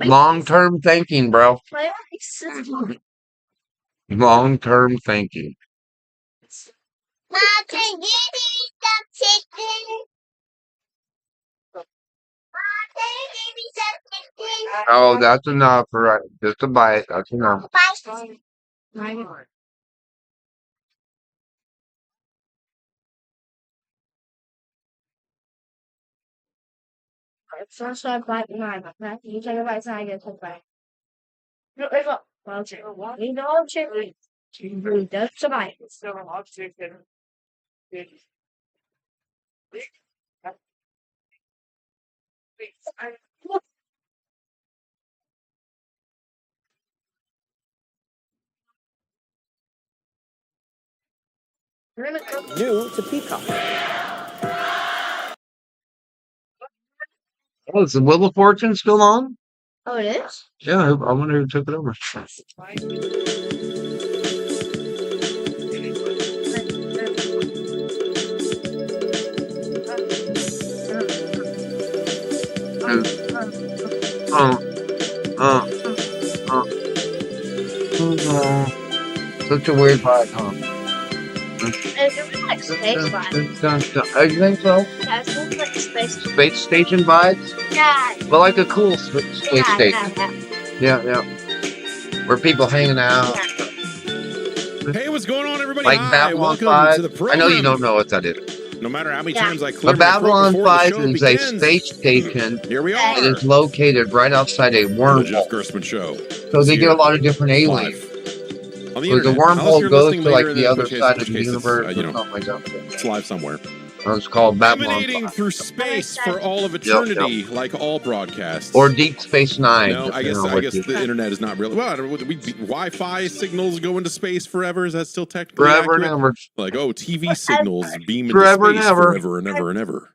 Long-term thinking, bro. Long-term thinking. Mom, can you give me some chicken? Mom, can you give me some chicken? Oh, that's enough, right? Just a bite. That's enough. First I bite mine, but you take a bite, so I get a bite. No, it's not. Well, you know, chicken. That's a bite. New to Peacock. Oh, is the Wheel of Fortune still on? Oh, it is? Yeah, I wonder who took it over. Such a weird vibe, huh? It's like space vibes. You think so? Yeah, it looks like space. Space station vibes? Yeah. But like a cool space station. Yeah. Where people hanging out. Hey, what's going on, everybody? Like Hi, Babylon welcome 5. to the program. I know you don't know what that is. No matter how many times I But clear my throat Babylon before the 5 show is a begins. space station. Here we are. It is located right outside a The wormhole. Jeff Gerstmann Show. So they get a lot of different aliens. On the So the internet. Unless wormhole you're goes listening to like later, the then other in which side case of the it's, universe or you know, something like that. it's live somewhere. It's called Babylon Emanating 5. through space for all of eternity, like all broadcasts. Or Deep Space Nine. No, I guess the internet is not really. Well, I don't know, Wi-Fi signals go into space forever. Is that still technically Forever accurate? and ever. Like, oh, TV signals beam into Forever space and ever. forever and ever and ever.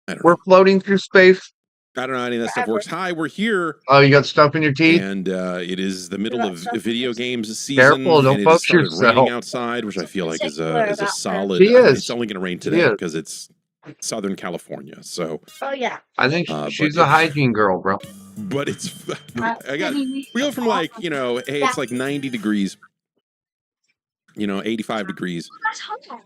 I don't We're know. floating through space. I don't know how any of that stuff works. Hi, we're here. Oh, you got stuff in your teeth? And it is the middle of video games season. Careful, don't and it poke has started yourself. raining outside, which I feel like is a solid. She I mean, is. it's only going to rain She today is. because it's Southern California. So, Oh, yeah. I think but she's a hygiene girl, bro. but it's we go from like, you know, hey, it's like 90 degrees, you know, 85 degrees,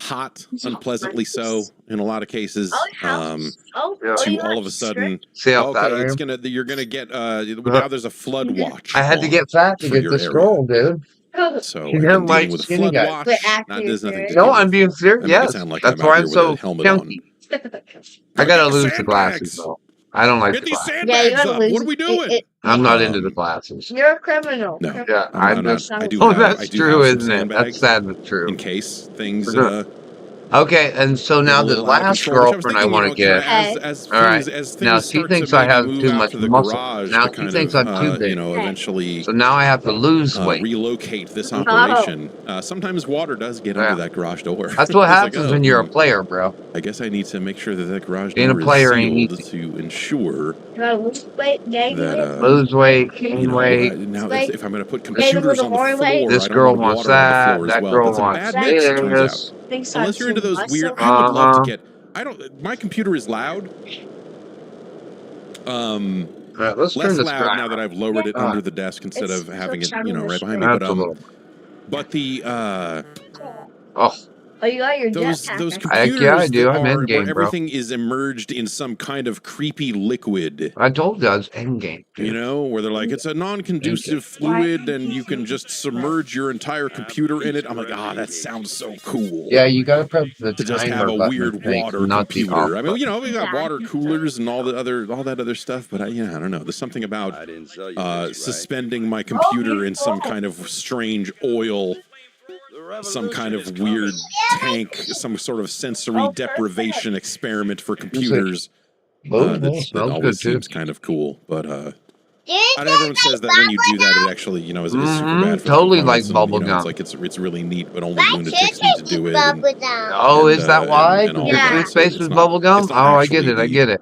hot, unpleasantly so in a lot of cases, to all of a sudden, See how fat I okay, am? you're gonna get now there's a flood watch. I had to get fat to for get your this area. role, dude. So You I've don't been like dealing with a skinny flood guys. watch. But That has nothing to do No, with I'm being serious. I make it Yes. sound like That's I'm why out I'm here so with a helmet chunky. on. I gotta Get the lose the glasses, sandbags. though. I don't like Get the these glasses. sandbags up. What are we doing? I'm not into the glasses. You're a criminal. No. Yeah, I'm I'm not. just. I do Oh, have, I that's do true, have some isn't it? sandbags That's sad but true. in case things Okay, and so get now a the little out of last control, which I was girlfriend I thinking, want to get. as All right. things Now she start thinks to I maybe have move too out much to the muscle. garage Now to she kind thinks of, I'm too big. you know, eventually So now I have to lose weight. relocate this operation. Sometimes water does get under that garage door. That's what It's like, happens when you're a player, bro. I guess I need to make sure that garage Being a door player is ain't sealed easy. to ensure You gotta lose weight, gain weight. that Lose weight, gain you know, weight. now Weight. if I'm going to put Gain computers on the more floor, weight. This I don't girl want wants water on the that. floor as That well. girl That's a wants bad mix, it turns out. this. Unless you're into those weird, I would love to get. I don't. My computer is loud. Let's turn Less this loud guy now that I've lowered it under the desk instead of having it, you know, right behind me. That's a little. But the Oh, Oh, you got your those jetpack. computers yeah, I do. that I'm are in game, where bro. everything is immersed in some kind of creepy liquid. I told you I was endgame. You know, where they're like, it's a non-conducive fluid and you can just submerge your entire computer in it. I'm like, that sounds so cool. Yeah, you gotta press the To just timer have a button, weird I think, water not the computer. off I mean, button. you know, we got water coolers and all that other stuff, but I don't know. There's something about suspending my computer in some kind of strange oil, some kind of weird tank, some sort of sensory deprivation experiment for computers. That always seems kind of cool, but everyone says that when you do that, it actually, you know, is super bad for totally the like components and, bubble you know, gum. it's like it's really neat, but only lunatics need to do it. Oh, is that why? and all Your that. toothpaste It's is not- bubble gum? it's Oh, not I get actually it. I get it.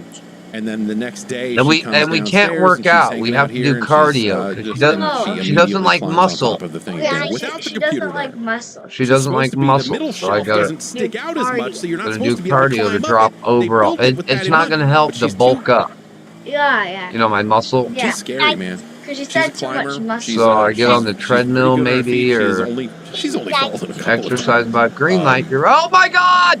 right. And then the next day, And she we comes can't downstairs work and she's out. hanging We have to here do and cardio she's, because she doesn't immediately like climbs on muscle. top of the thing Yeah, again she without the doesn't computer like there. muscle. She She's doesn't supposed like to be the muscle, middle so I shelf gotta. doesn't stick out as much, so you're not Gonna supposed do to be able to cardio to climb drop up it. They overall. built it with that It's in not mind, gonna help but the she's bulk too, up. Yeah. You know, my muscle. Yeah. she's scary, man. Because you She's a said too much climber. muscle. She's So I get on the she's pretty treadmill good on her feet. maybe, or She's only fallen a couple of exercise times. by green light. You're oh my god!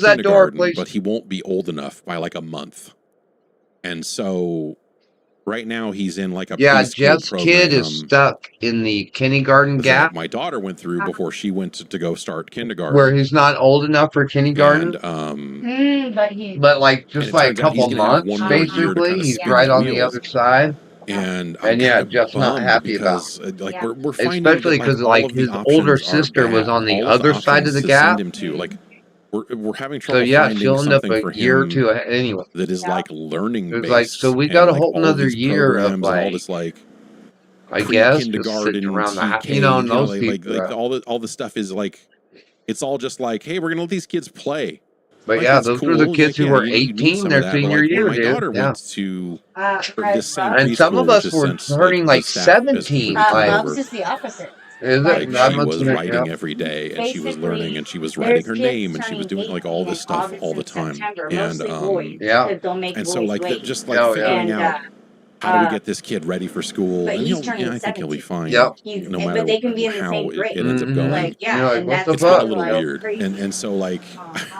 Close that door, kindergarten, please. but he won't be old enough by like a month. And so right now he's in like a Yeah, preschool Jeff's kid is program stuck in the kindergarten gap that my daughter went through before she went to go start where kindergarten. he's not old enough for kindergarten. And But like and just it like a turns out he's couple going to have months, one more year to basically, kind of he's spin right his on the wheels. other side. And I'm And yeah, kind of Jeff's not bummed happy about because like we're finding especially that like because all like of the his older options are sister was bad. on the All of the other side of options the to gap. send him to, like we're having So trouble yeah, finding she'll end up something a for year or him two anyway. that is like learning It was like, so based we and got a like whole all another these year of programs and all like, this like I guess, just sitting pre-kindergarten around the house, TK, you know, and those like people. all the stuff is like it's all just like, hey, we're gonna let these kids play. But Like yeah, that's those cool. were the kids Like, who yeah, were you need 18 some their of that. But senior like when year, my dude. daughter Yeah. went to this same And some preschool, of which us is were since turning like the staff has 17. completely Like, turned over. Just the opposite. is Like, it? Like That she must was have, writing yeah. every day, and she was learning, and she was writing There's her kids name, and she was turning doing like all 18 this stuff August all the and time. September, And mostly boys, Yeah. because they'll make and so boys like wait. just like Oh, yeah. figuring And, out how do we get this kid ready for school, but and he's yeah, turning I think he'll be 17. fine. Yep. No But matter they can be in the how same grade. it ends up going. Like, You're yeah, like, and what the that's It's been a fuck? little Yep. weird, and so like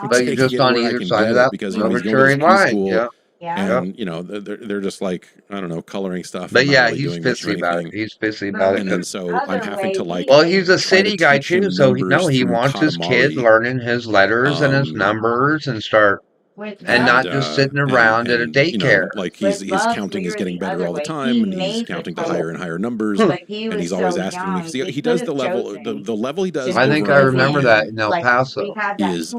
I'm But you're taking just it on where I either can side get of it that because you know he's going to arbitrary this line. preschool, Yeah. and you know they're just like I don't know coloring stuff. But and not yeah, really he's doing much or pissy about it. anything. He's pissy about it. And then so I'm having to like Well, he's a try to city guy teach too, him so numbers he through wants his kid Katamari. learning his letters and his numbers and start and not just sitting around at a you know, daycare. like his counting is getting better all the time, and he's counting to higher and higher numbers, and he's always asking me because he does the level the level he does. I over think and I over remember again that in El Paso. is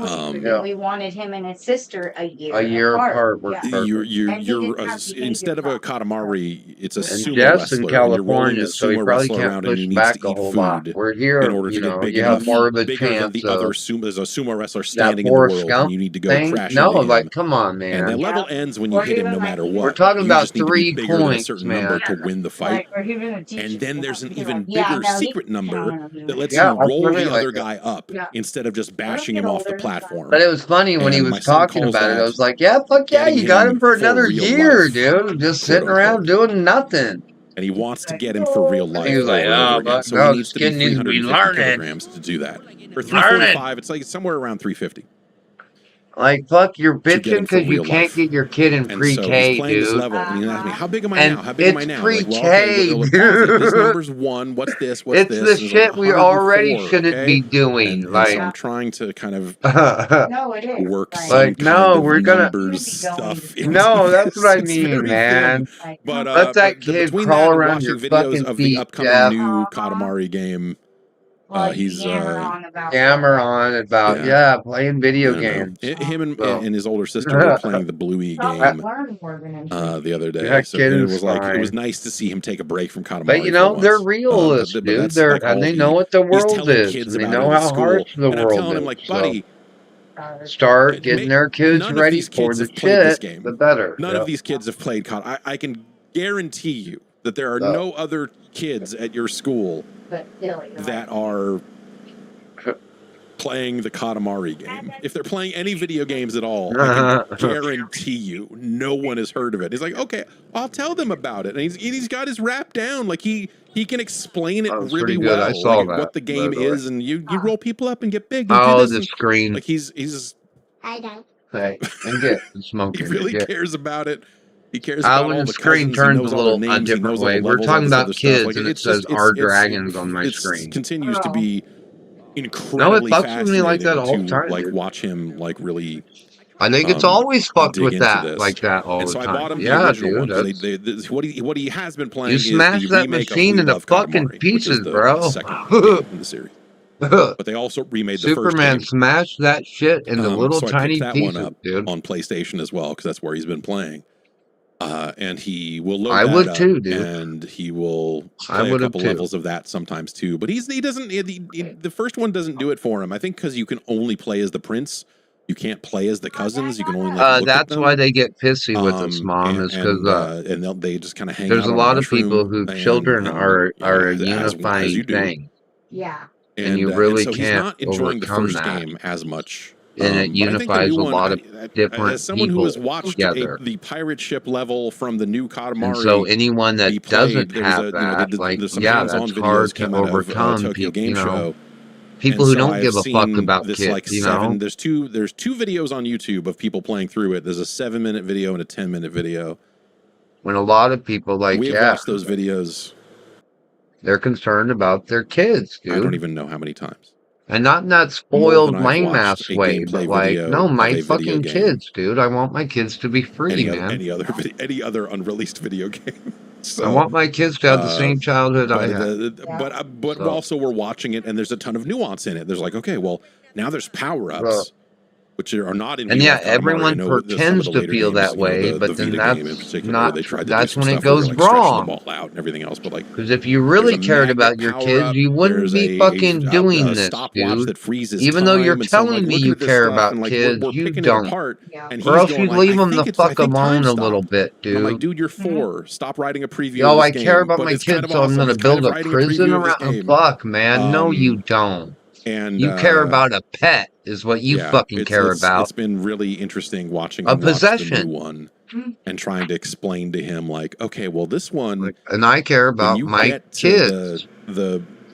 we wanted him and his sister a A year apart. Were perfect. you're instead of a Katamari, it's a And sumo Jeff's in wrestler, and you're rolling California, the so he sumo probably wrestler can't around, and he push needs back to a eat whole lot. food We're here, in order to you get know, big you have enough, more of a bigger than chance the other of sumo. There's a sumo wrestler that standing in the Forrest world, Gump and you need to go thing. crash No, into him. like, come on, And that man. level ends when you hit him no matter what. We're talking You about just need to be 3 bigger than a points, certain man. number to win the fight. And then there's an even bigger secret number that lets Yeah, you that's roll what I mean, the like other guy up instead of just bashing him off the platform. But it was funny when he And was my son talking calls about it. I that was like, yeah, fuck yeah, getting you got him him for for another real year, life, dude. Just quote sitting around unquote. doing nothing. And he wants to get him for real He life was like, over and over oh, again. but So no, he this needs to be kid needs to be 350 learning. kilograms to do that. For 345, it's like somewhere around 350. Like, fuck, you're To get bitching him for because you real can't life. get your kid in And so he's pre-K, playing this dude. level, and he asks me, how big am I And now? How big am I it's now? Like, well, okay, pre-K, well, pause it. This dude. number's 1. What's this? What's It's this? the And it's shit like we already 104, shouldn't okay? be doing. And Like, so I'm trying to kind of No, it is. work some like, kind no, of we're gonna. numbers stuff into No, that's this. what I It's mean, very man. thin. But Let that kid between crawl that and around watching your videos fucking of the feet, upcoming Jeff. new Katamari game, he's Hammer on about, yeah, playing I video don't know. games. Him and, So. and his older sister were playing the Bluey game the other day. That So kid and it is was like it was fine. nice to see him take a break from Katamari. But you know, for they're once. realists, But dude. that's They're like all and they know what the he's world telling is, kids and they about it know at how school. harsh the And I'm world telling him is. like, buddy, Start getting their kids none ready of these for kids the have played this shit, game. the better. None of these kids have played COD. I can guarantee you that there are no other kids at your school that are playing the Katamari game. If they're playing any video games at all, I can guarantee you no one has heard of it. He's like, okay, I'll tell them about it. And he's got his rap down. Like he can explain it really well. I saw like that, what the game is, and you roll people up and get big. Oh, do this the and, screen. Like he's Hey, and get the smoking. he really cares about it. He cares when about all the the screen cousins. turns He knows a all little their a names. He different knows all way. the We're levels, talking all this about other stuff. kids, Like, and it it's says just, "Our it's- Dragons" on my it's screen. continues to be No, incredibly it fucks with me like that fascinating all the time, to like dude. watch him like really. I think it's always fucked dig with into that, this. like that all And the so I time. bought him the Yeah, original one dude. because what he has been You playing is the smash that remake of machine We into Love fucking Katamari, which is pieces, the bro. second game in the series. But they also remade the first Superman game. smashed that shit into little So I tiny picked that pieces, one up dude. on PlayStation as well because that's where he's been playing. And he will load I that would up, too, dude. and he will I play a would have couple too. levels of that sometimes too. But he doesn't. The first one doesn't do it for him. I think because you can only play as the prince. You can't play as the cousins. You can only like, look at That's them. why they get pissy with us, Mom, is because and they just kind of hang there's out a on lot a of people mushroom, whose children are a as unifying you do. thing, Yeah. and you really so he's can't not enjoying the overcome first that. game as much. And it But I think the unifies new a one, lot of different as someone who has people watched together. the pirate ship level from the new Katamari, And so anyone that be played, doesn't there was have that, like, some yeah, hands-on that's videos hard to came out of overcome. Tokyo Game You know, Show. people And who so don't I've give a fuck seen about this kids, like you 7. know. There's two videos on YouTube of people playing through it. There's a 7-minute video and a 10-minute video. when a lot of people like, We have watched those videos. they're concerned about their kids, dude. I don't even know how many times. And not in that More spoiled, than I've lame watched ass a way, gameplay but like, video no, of my a video fucking game. kids, dude. I want my kids to be free, man. Any other unreleased video game. So, I want my kids to have the same childhood I had. But So- also we're watching it, and there's a ton of nuance in it. There's like, okay, well, now there's power-ups, which are not in. And We yeah, Love Katamari. everyone I know pretends some of the to later feel games, that way, but the then Vita game in that's particular, not. they tried to That's do some when it stuff where goes they're, like, stretching wrong. the ball out and everything else. But like, Because if you really there's a cared magnet about your kids, power-up, you wouldn't there's be fucking doing a this, stopwatch dude. that freezes Even though you're time, and so I'm, telling like, me looking you at this care stuff, about and like kids, we're you picking it don't. apart, and Or he's else going you'd like, leave I them the think it's fuck time alone a little stopped. bit, And I'm like, dude. dude, you're 4. Stop writing a preview Yo, of this I game. care about But my it's kind kids, of so I'm awesome. gonna It's kind build of a writing prison a preview of this around. game. Fuck, man. No, you don't. And You care about a pet, is what you fucking care about. It's been really interesting watching A him watch the new possession. one and trying to explain to him, like, okay, well, this one, And I care when about you my get to kids.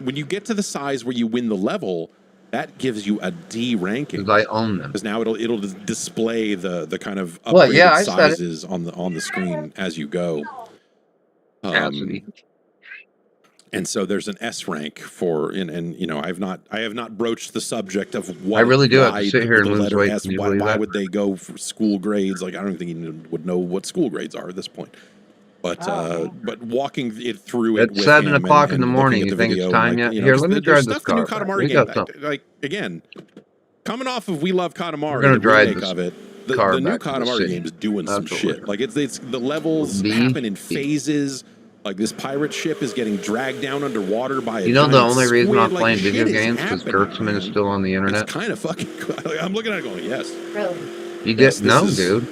when you get to the size where you win the level, that gives you a D ranking. Because I own them. Because now it'll display the kind of upgraded Well, yeah, I said it. sizes on the screen as you go. Cassidy. And so there's an S rank for, and you know, I have not broached the subject of what I really do have why to sit here and the lose letter weight. S, Can you why believe that? would they go for school grades? Like, I don't think he would know what school grades are at this point. But walking it through it It's with 7 him o'clock in and the looking morning. at You the think it's video, time like, yet? you know, Here, let me there's drive this stuff the new car. Katamari We game. got something. Like again, coming off of We Love Katamari, We're gonna the drive remake this of it. car The new back to the Katamari city. game is doing some That's what shit. we're Like it's the levels happen in phases. Like this pirate ship is getting dragged down underwater by a You know the giant only reason squid. I'm like, playing shit video is games because happening, Kurtzman is man. still on the internet. It's kind of fucking cool. I'm looking at it going, yes. Really? You get Yes, no, this is, dude.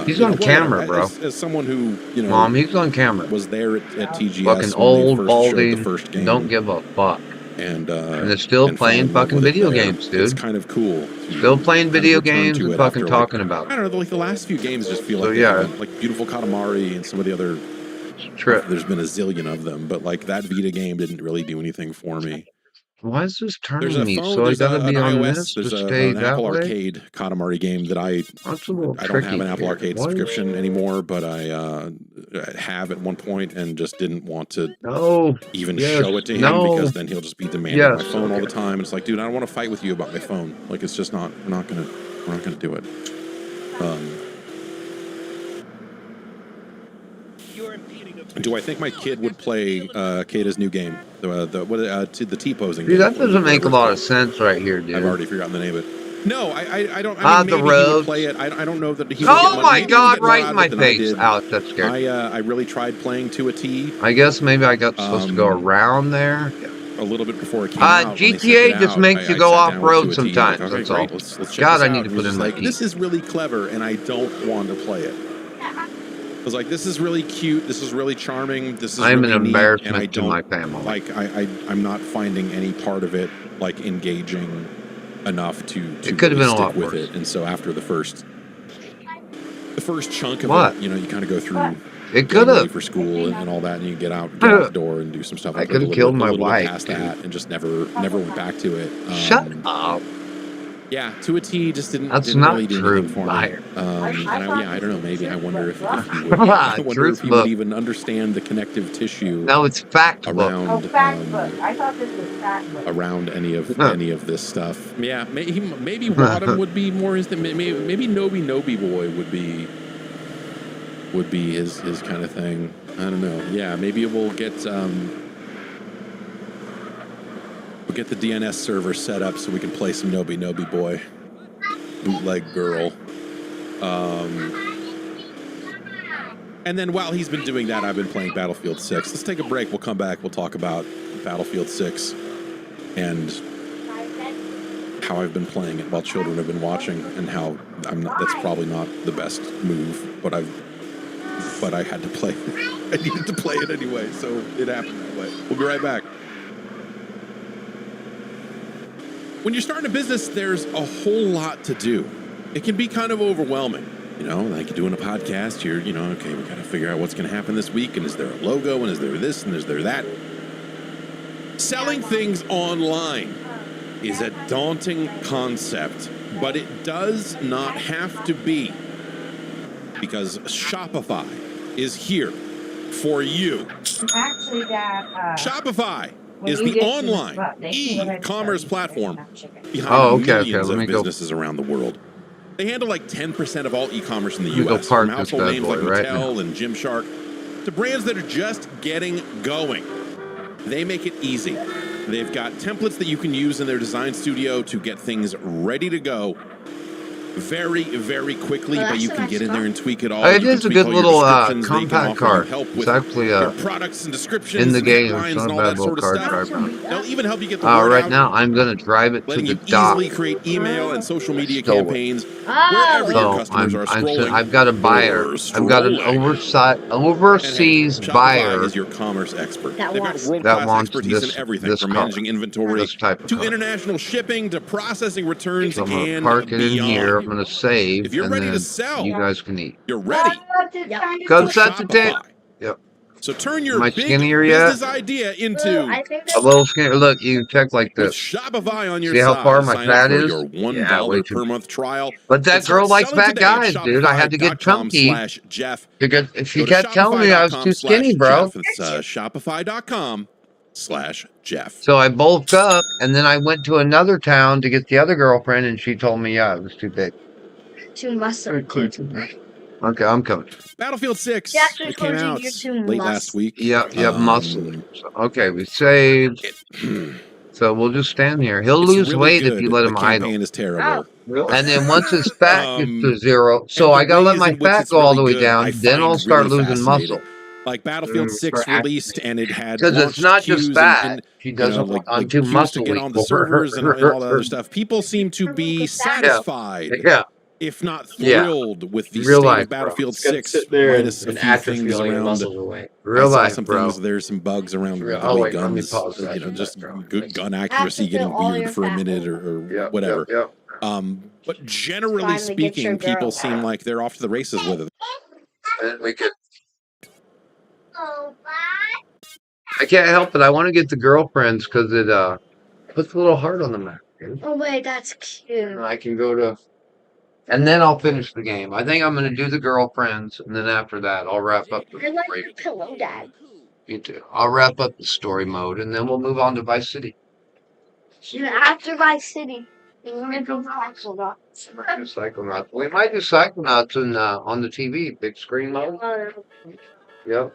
He's you on know, camera, bro. As someone who, you know, Mom, he's on camera. was there at TGS Fucking when they old, first showed the balding. first game. Don't give a fuck. And they're still and fell playing in love fucking with it video there. games, It's dude. kind of cool. Still playing video return games to and it fucking after, talking like, about I it. don't know, like the last few games just feel So, like yeah. like Beautiful Katamari and some of the other Trip. There's been a zillion of them, but like that Vita game didn't really do anything for me. Why is this There's turning a me? phone, So I there's gotta be an on iOS, this there's to stay an that Apple way? Arcade Katamari game that That's a little I don't have tricky an Apple here. Arcade What? subscription anymore, but I have at one point and just didn't want to No. even Yes. show it to him No. because then he'll just be demanding Yes. my phone all the Okay. time. And it's like, dude, I don't want to fight with you about my phone. Like, it's just not. We're not gonna do it. Do I think my kid would play Kata's new game, the T-posing? Dude, game, that doesn't make a lot of called. sense right here, dude. I've already forgotten the name of it. No, I don't. Ah, I mean, the maybe he would roads. play it. I don't know that he. Oh would get my maybe he would god, get more right out in of my it than I face. did. Ouch, that's scary. I really tried playing to a T. I guess maybe I got supposed to go around there. A little bit before it came out. when they sent GTA it just out, makes you I go sat off down with road 2 at T, sometimes, like, okay, that's great, all. Let's check God, this I need out. to He put was in just my like, key. this is really clever, and I don't want to play it. I was like, this is really cute. This is really charming. This is I'm really an neat, embarrassment and I to don't my family. like. I'm not finding any part of it like engaging enough to It could have really been a lot stick with worse. it. And so after the first chunk of What? it, you know, you kind of go through. It getting could ready have. for school and all that, and you get out the door and do some stuff. I played could have a killed little my bit wife, past dude. that, and just never went back to it. Shut up. Yeah, to a T, just didn't. That's didn't not really do true. anything for me. Liar. And I don't know. Maybe I wonder if he would. I wonder Truth if he book. would even understand the connective tissue No, it's fact book. Oh, around fact book. I thought this was fact book. around any of Huh. this stuff. Yeah, maybe Wadham would be more his thing. Maybe Nobi Boy would be his kind of thing. I don't know. Yeah, maybe we'll get the DNS server set up so we can play some Nobi Boy, bootleg girl. And then while he's been doing that, I've been playing Battlefield 6. Let's take a break. We'll come back. We'll talk about Battlefield 6 and how I've been playing it while children have been watching, and how that's probably not the best move, but I had to play it. I needed to play it anyway, so it happened that way. We'll be right back. When you're starting a business, there's a whole lot to do. It can be kind of overwhelming. You know, like doing a podcast, okay, we got to figure out what's going to happen this week, and is there a logo, and is there this, and is there that? Selling things online is a daunting concept, but it does not have to be, because Shopify is here for you. Actually, Dad, Shopify when is you the get to the online spot, they can go ahead and e-commerce start platform that chicken. behind Oh, okay. millions Let of me go. businesses around the world. They handle like 10% of all e-commerce in the Let me go U.S., from park this household bad names boy like right now. Mattel and Gymshark to brands that are just getting going. They make it easy. They've got templates that you can use in their design studio to get things ready to go very, very quickly, Well, but you that's a can nice get in there car. and tweak it all. It You can is a tweak good all your little descriptions. They can compact offer you car. help It's with actually your products and descriptions in the and game. It's headlines not and a all bad that little sort of car to stuff. drive around. They'll even help you get the word Right out, now, I'm gonna drive it to letting the you dock. easily create email and social media Stole it. campaigns wherever Oh, your So customers are scrolling I've got a buyer. or I've got an strolling. And hey, overseas Shopify buyer is your commerce expert. that They've got was that world-class wants expertise in everything from car, managing inventory this type of to car. international shipping to processing returns So I'm gonna and park it in here. I'm beyond. gonna save, If you're and ready to then sell, you guys can eat. you're ready Go for set the table. Shopify. Yep. So turn your Am I big skinnier yet? business idea well, into I think A little skinny. Look, you can check like with this. Shopify on your See how far side. my Sign up fat for is? your $1 Yeah, way too per much. month trial But and that start girl likes selling fat today at guys, dude. I had to get chunky shopify.com/Jeff. because she Go to kept telling me I was too skinny, bro. shopify.com/Jeff. It's shopify.com/Jeff. So I bulked up, and then I went to another town to get the other girlfriend, and she told me, yeah, it was too big. too muscle. Okay, I'm coming. Battlefield 6. Just It came told you out you're too late last week. Yeah, muscle. So, okay, we saved. So we'll just stand here. He'll It's lose really weight if good. you let The him idle. campaign is terrible. And then once his fat gets to Um, zero, so and the I gotta let ways my in which fat it's go all really the way good, I down. Then I'll find start really losing fascinating. muscle. Like Battlefield 6 released, and it had Because it's launched not just queues fat. and She you know, doesn't like want too queues to get muscly on the for her. servers and all that other stuff. People seem to be satisfied, Yeah, if not yeah. thrilled, with the Real state life, of bro. Battlefield It's got to 6, sit there minus a and few atrophy things all your around. muscles away. Real I saw life, some bro. things. There's some bugs around the Oh, way wait, let me guns, pause that. you know, just good gun Have accuracy to fill getting all weird your for a fat minute or Yep, whatever. Yep. But generally Finally get your speaking, people girl. seem like they're off to the races with it. And we could. I can't help it. I want to get the girlfriends because it puts a little heart on the map. Dude. Oh wait, that's cute. And I can go to, and then I'll finish the game. I think I'm going to do the girlfriends, and then after that, I'll wrap up the I like story. your pillow, Dad. Me too. I'll wrap up the story mode, and then we'll move on to Vice City. And after Vice City, we're gonna go to Psychonauts. Psychonauts. We might do Psychonauts on the TV, big screen mode. Yep.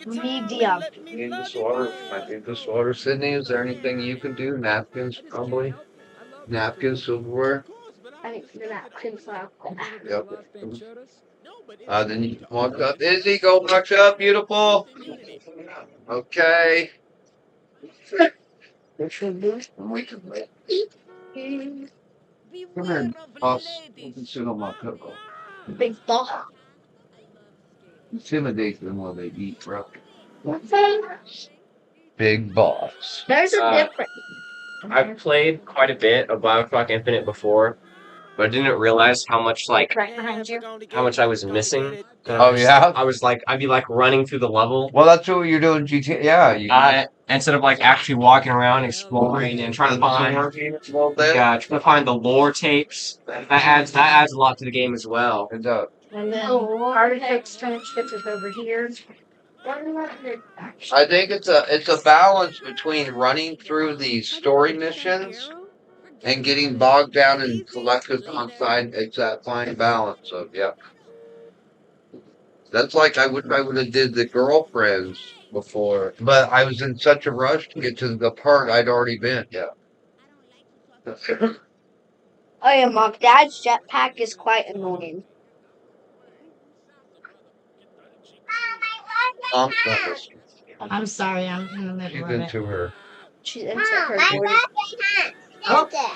Medium. Need this water. I need this water. Sydney, is there anything you can do? Napkins, probably. Napkins, silverware. I think the napkins are cool. Yep. Then you walk up. Izzy, go watch up, beautiful. Okay. We can come here, boss. You can sit on my pillow. Big ball. Intimidate them while they eat, bro. Big boss. There's a difference. I've played quite a bit of Bioshock Infinite before, but I didn't realize how much Right behind you. how much I was missing. Oh, yeah? I was like, I'd be like running through the level. Well, that's what you're doing GTA. Yeah, Instead of like actually walking around exploring and trying to find trying to find the lore tapes. That adds a lot to the game as well. It does. And then artifacts transcript is over here. I think it's a balance between running through the story missions and getting bogged down in collectibles on side. It's that fine balance of That's like I would have did the girlfriends before, but I was in such a rush to get to the part I'd already been. Yeah. Oh yeah, Mom. Dad's jetpack is quite annoying. Mom's not listening. I'm sorry, I'm in the middle She's of it. into her. She's into her.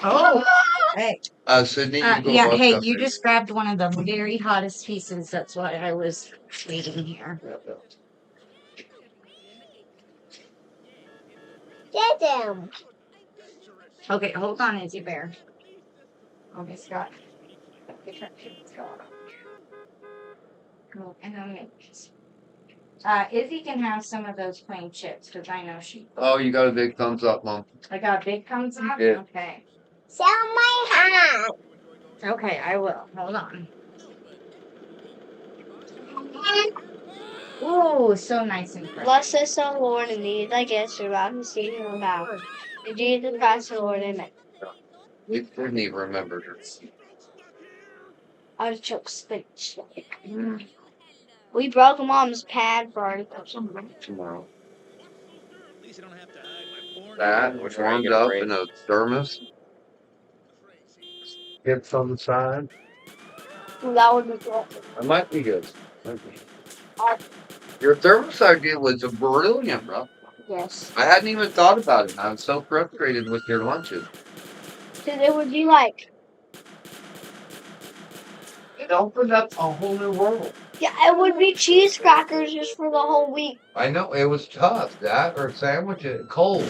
Oh, hey. Sydney, you go Yeah, watch hey, up you there. just grabbed one of the very hottest pieces. That's why I was waiting here. Get them. Okay, hold on, Izzy Bear. Okay, Scott. Cool. And then Izzy can have some of those plain chips because I know she. Oh, you got a big thumbs up, Mom. I got a big thumbs up. Yeah. Okay. Sell my hat. Okay, I will. Hold on. Ooh, so nice and fresh. Bless us, O Lord, and these I guess throughout the season of now. In Jesus Christ, the Lord, amen. We didn't even remember her. Artichokes, spinach. We broke Mom's pad for artichokes. Tomorrow. That was warmed up in a thermos. Hips on the side. That would be good. That might be good. Your thermos idea was brilliant, bro. Yes. I hadn't even thought about it. I was so frustrated with your lunches. Because it would be like, It opened up a whole new world. yeah, it would be cheese crackers just for the whole week. I know it was tough. That or sandwiches, cold.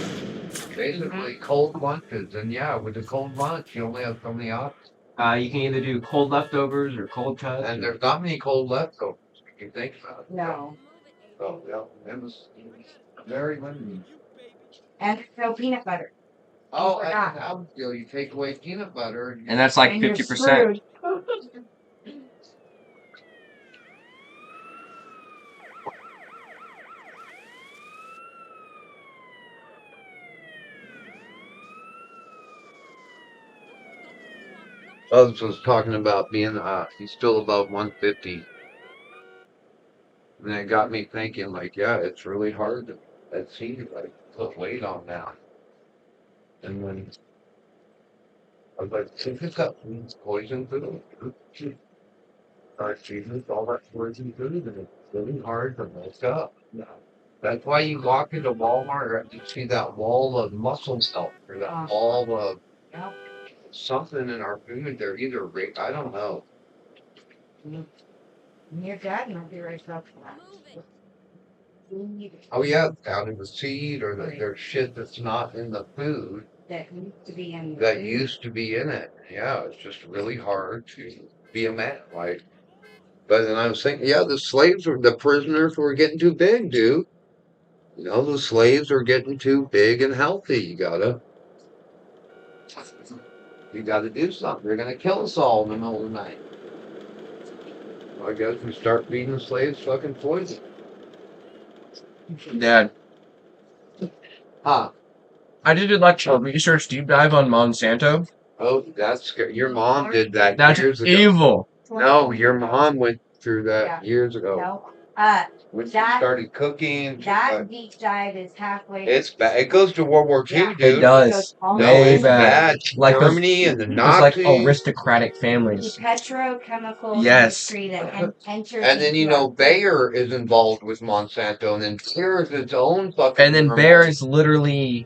Basically, cold lunches. And yeah, with the cold lunch, you only have so many options. You can either do cold leftovers or cold cuts. And there's not many cold leftovers. If you think about it. No. So yeah, it was very limited. And no peanut butter. Oh, forgot. and you take away peanut butter, And that's like And you're 50%. screwed. Others was talking about being he's still above 150. And it got me thinking, like, yeah, it's really hard to like put weight on now. And then I was like, think it's got poison food. Jesus, all that poison food, and it's really hard to make up. That's why you walk into Walmart and you see that wall of muscle milk or that wall of something in our food. They're either I don't know. Your dad might be right about that. Oh yeah, out in the seed or there's shit that's not in the food That used to be in that used to be in it. Yeah, it's just really hard to be a man. Like, but then I was thinking, yeah, the prisoners were getting too big, dude. You know, the slaves are getting too big and healthy. You gotta do something. They're gonna kill us all in the middle of the night. I guess we start feeding the slaves fucking poison. Dad, Huh? I did like a research deep dive on Monsanto. Oh, that's scary. Your mom did that That's years ago. evil. No, your mom went through that years ago. No. When she That- started cooking. That deep dive is halfway. It's bad. It goes to World War II, Yeah. dude. It does. No, No, Way it's bad. bad. Like those- Germany and the It's like Nazis. aristocratic The families. petrochemical Yes. industry that enters. And then, into our- Bayer is involved with Monsanto, and then Bayer is its own fucking. And then Bayer is literally,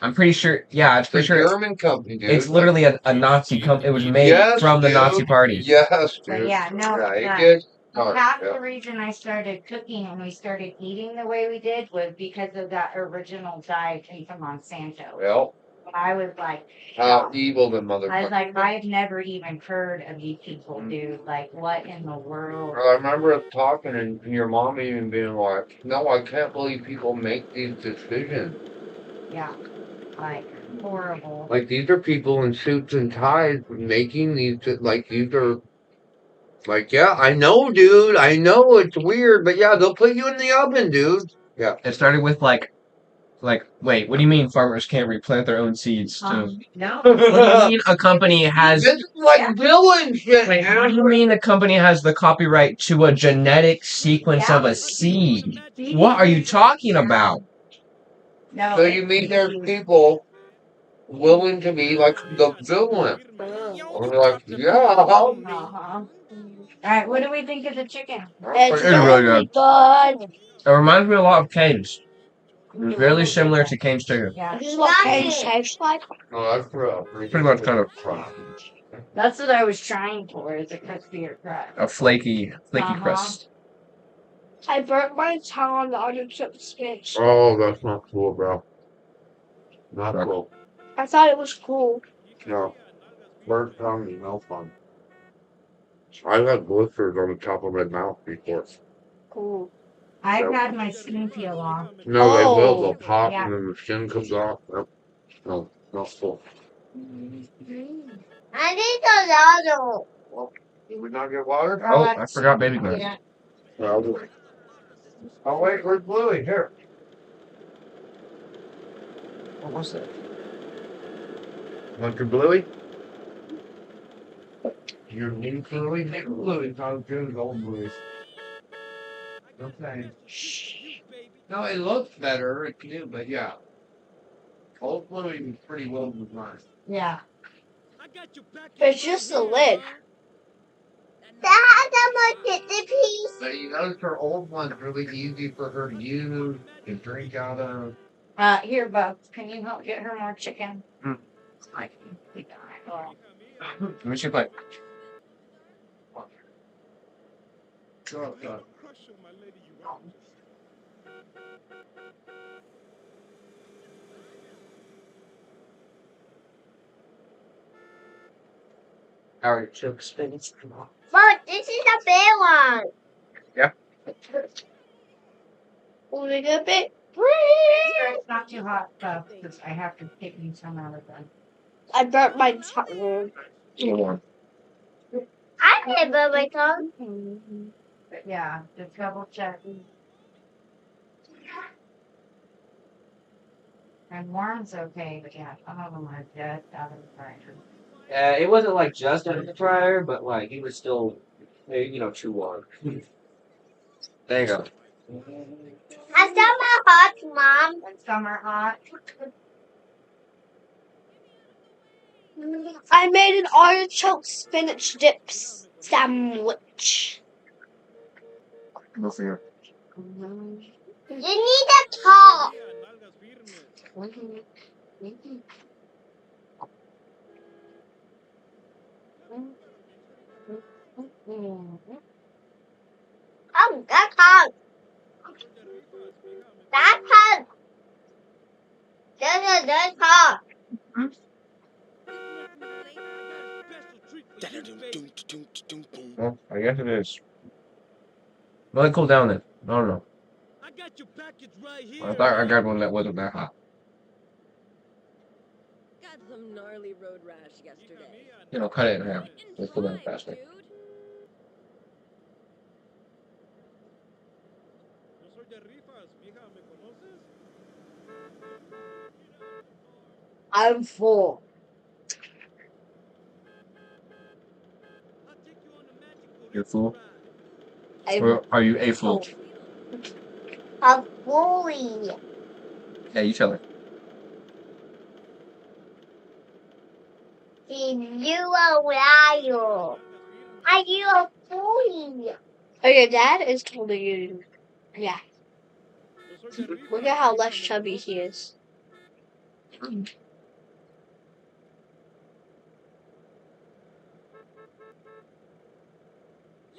I'm pretty sure, yeah, it's the pretty sure German company, dude. it's literally a Nazi company. It was made Yes, from the dude. Nazi party. Yes, But dude. yeah, no, it that- gets dark, Half yeah. the reason I started cooking and we started eating the way we did was because of that original dive into Monsanto. Well, I was like, how evil the I was motherfucker. like, I've never even heard of you people, dude. Like, what in the world? I remember us talking and your mom even being like, no, I can't believe people make these decisions. Yeah, like horrible. Like, these are people in suits and ties making these, like, these are, like, yeah, I know, dude. I know it's weird, but yeah, they'll put you in the oven, dude. Yeah. It started with like, wait, what do you mean farmers can't replant their own seeds? No. What do you mean a company has? This is like villain shit, Wait, man. what do you mean the company has the copyright to a genetic sequence of a seed? What are you talking about? No. So you mean there's people willing to be like the villain? I'm like, yeah. Uh-huh. All right, what do we think of the chicken? It's really really good. It reminds me a lot of Cane's. Really similar to Cane's chicken. Yeah, This is what Cane's tastes like. No, that's Pretty much kind of that's what I was trying for, is a crispier crust. a flaky Uh-huh. crust. I burnt my tongue on the artichoke spinach. Oh, that's not cool, bro. Not cool. I thought it was cool. No. Burnt tongue is no fun. I've had blisters on the top of my mouth before. Cool. I've had my skin peel off. No, they will. Oh. They'll pop Yeah. and then the skin comes off. No, not cool. I need a lot. Well, did we not get water? Oh, I forgot baby glass. Yeah. Well, oh, wait, where's Bluey? Here. What was that? Want your Bluey? Your new Bluey? New Bluey. Not as good as old Bluey. Okay. No, it looks better. It do, but yeah. Old Bluey was pretty well designed. Yeah. It's just the lid. That has a pizza piece. But you notice her old one's really easy for her to use and drink out of. Here, Bub. Can you help get her more chicken? Hmm. Like, Let me see if I. Artichoke spinach. But this is a big one. Yeah. Only a bit. it's not too hot, Bub, because I have to take you some out of them. I burnt my tongue. Warm. I didn't burn my tongue. But yeah, just double check. And warm's okay, but yeah, some of them are dead out of the fryer. It wasn't like just under the fryer, but like it was still, too warm. There you go. I saw my hot, Mom. And some are hot. I made an artichoke spinach dip sandwich. Go for your. You need to talk. Oh, that's hot. That's hot. That's hot. Well, I guess it is. Let it cool down then. I don't know. I got your package right here. I thought I grabbed one that wasn't that hot. Got some gnarly road rash yesterday. Cut it in half. Let's cool down faster. No soy de rifas, mija, ¿me conoces? I'm full. I'll take you on a magic You're full? I'm Or are you a fool? a bully. Yeah, you tell her. You a liar. Are you a bully? Oh, your dad is totally you. Yeah. No soy de rifas, Look at how less mija, ¿me chubby he conoces? is.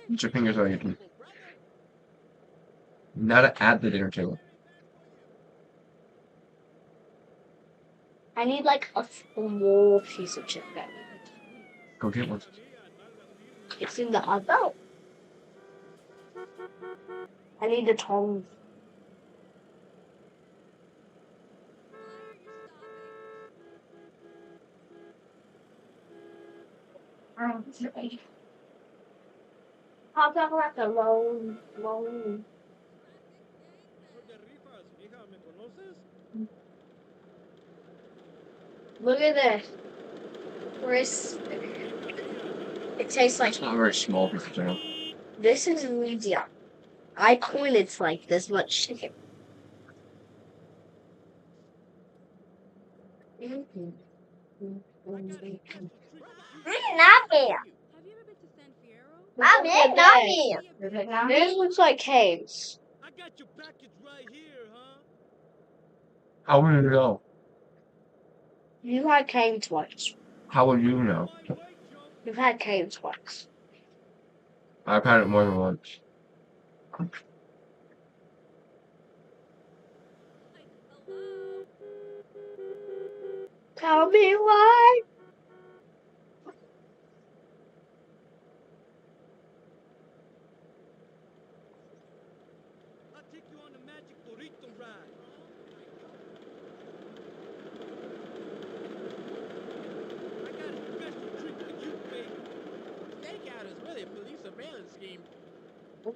Put your fingers on your teeth. Not at the dinner table. I need like a small piece of chicken. Go get one. It's in the oven. I need the tongs. How come like a long? No soy de rifas, mija, ¿me conoces? Look at this. Crisp. It tastes like It's not very small piece of chicken. this is medium. I coin it's like this much chicken. Not here. Have you ever been to San Fierro? Mom, it's not here. Is it not? This looks like caves. I got your package right here, huh? How would you know? You've had caves once. How would you know? You've had caves once. I've had it more than once. Tell me why. I'll take you on a magic burrito ride. God, it's really a police surveillance scheme. Yo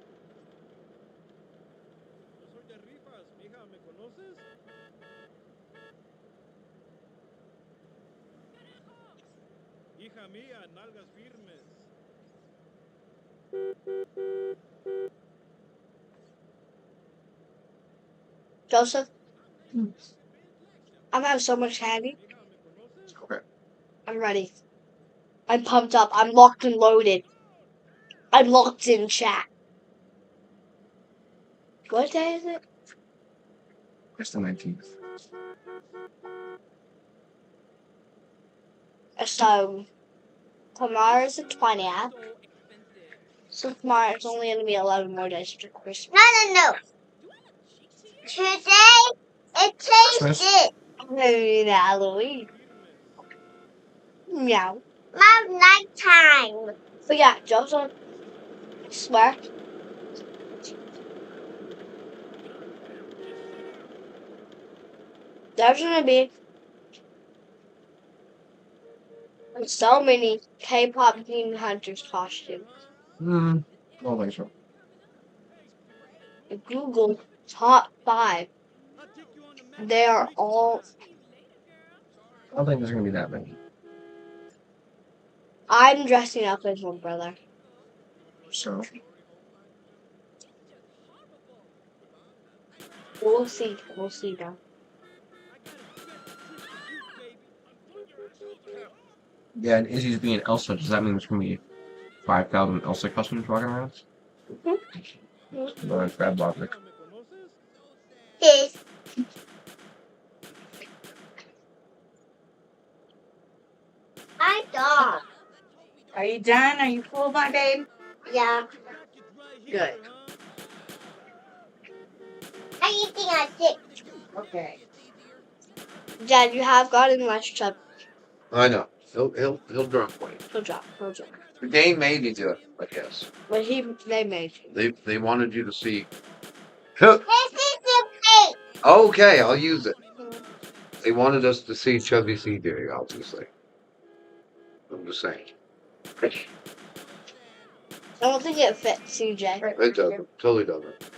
soy de rifas, mija, ¿me conoces? Hija mía, nalgas firmes. Joseph, I'm having so much candy. Mija, ¿me conoces? Okay. I'm ready. I'm pumped up. I'm locked and loaded. I'm locked in chat. What day is it? It's the 19th. So, tomorrow's the 20th. So tomorrow's only going to be 11 more days after Christmas. No. Today, it Christmas? tastes it. Maybe Halloween. Meow. Mom, nighttime. But yeah, Joseph, I swear. There's going to be so many K-pop Demon Hunters costumes. I don't think so. Google top 5. They are all. I don't think there's gonna be that many. I'm dressing up as one, brother. So We'll see. We'll see now. yeah, and Izzy's being Elsa. Does that mean there's gonna be 5,000 Elsa costumes walking around? No, that's bad logic. This. I dog. Are you done? Are you full, my babe? Yeah. Good. I'm eating a stick. Okay. Dad, you have gotten much chub. I know. He'll drop weight. He'll drop. The game made me do it, I guess. But they made you. They wanted you to see. This is the plate. Okay, I'll use it. They wanted us to see Chubby CJ, obviously. I'm just saying. I don't think it fits CJ. It doesn't. Totally doesn't.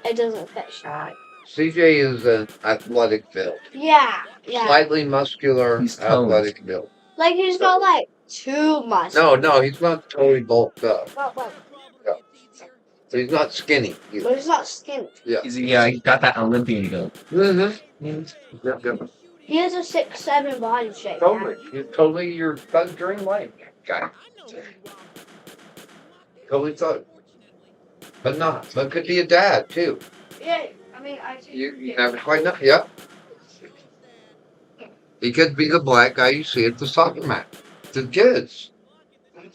It doesn't fit Sean. CJ is an athletic build. Yeah. Slightly muscular, He's toned. athletic build. Like he's got like 2 muscles. No, he's not totally bulked up. But So he's not skinny either. he's not skinny. Yeah. He got that Olympian build. Mm-hmm. Yep. He has a 6'7" body shape. Totally. He's totally your bug dream life guy. Totally thought. But could be a dad too. Yeah, I mean, You never quite know. Yeah. He could be the black guy you see at the soccer match. The kids.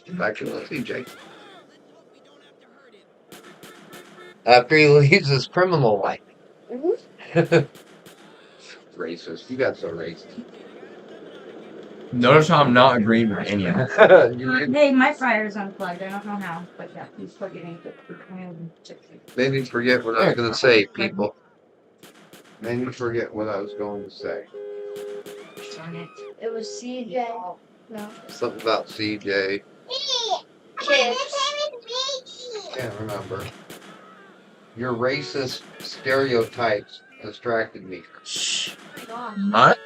Back to the CJ. After he leaves his criminal life. Mhm. Racist. You got so racist. Notice how I'm not agreeing with any of it. Hey, my fryer's unplugged. I don't know how, but yeah, he's plugging it. Made me forget what I was going to say, people. Made me forget what I was going to say. Darn it. It was CJ. No. Something about CJ. Kids. Can't remember. Your racist stereotypes distracted me. What?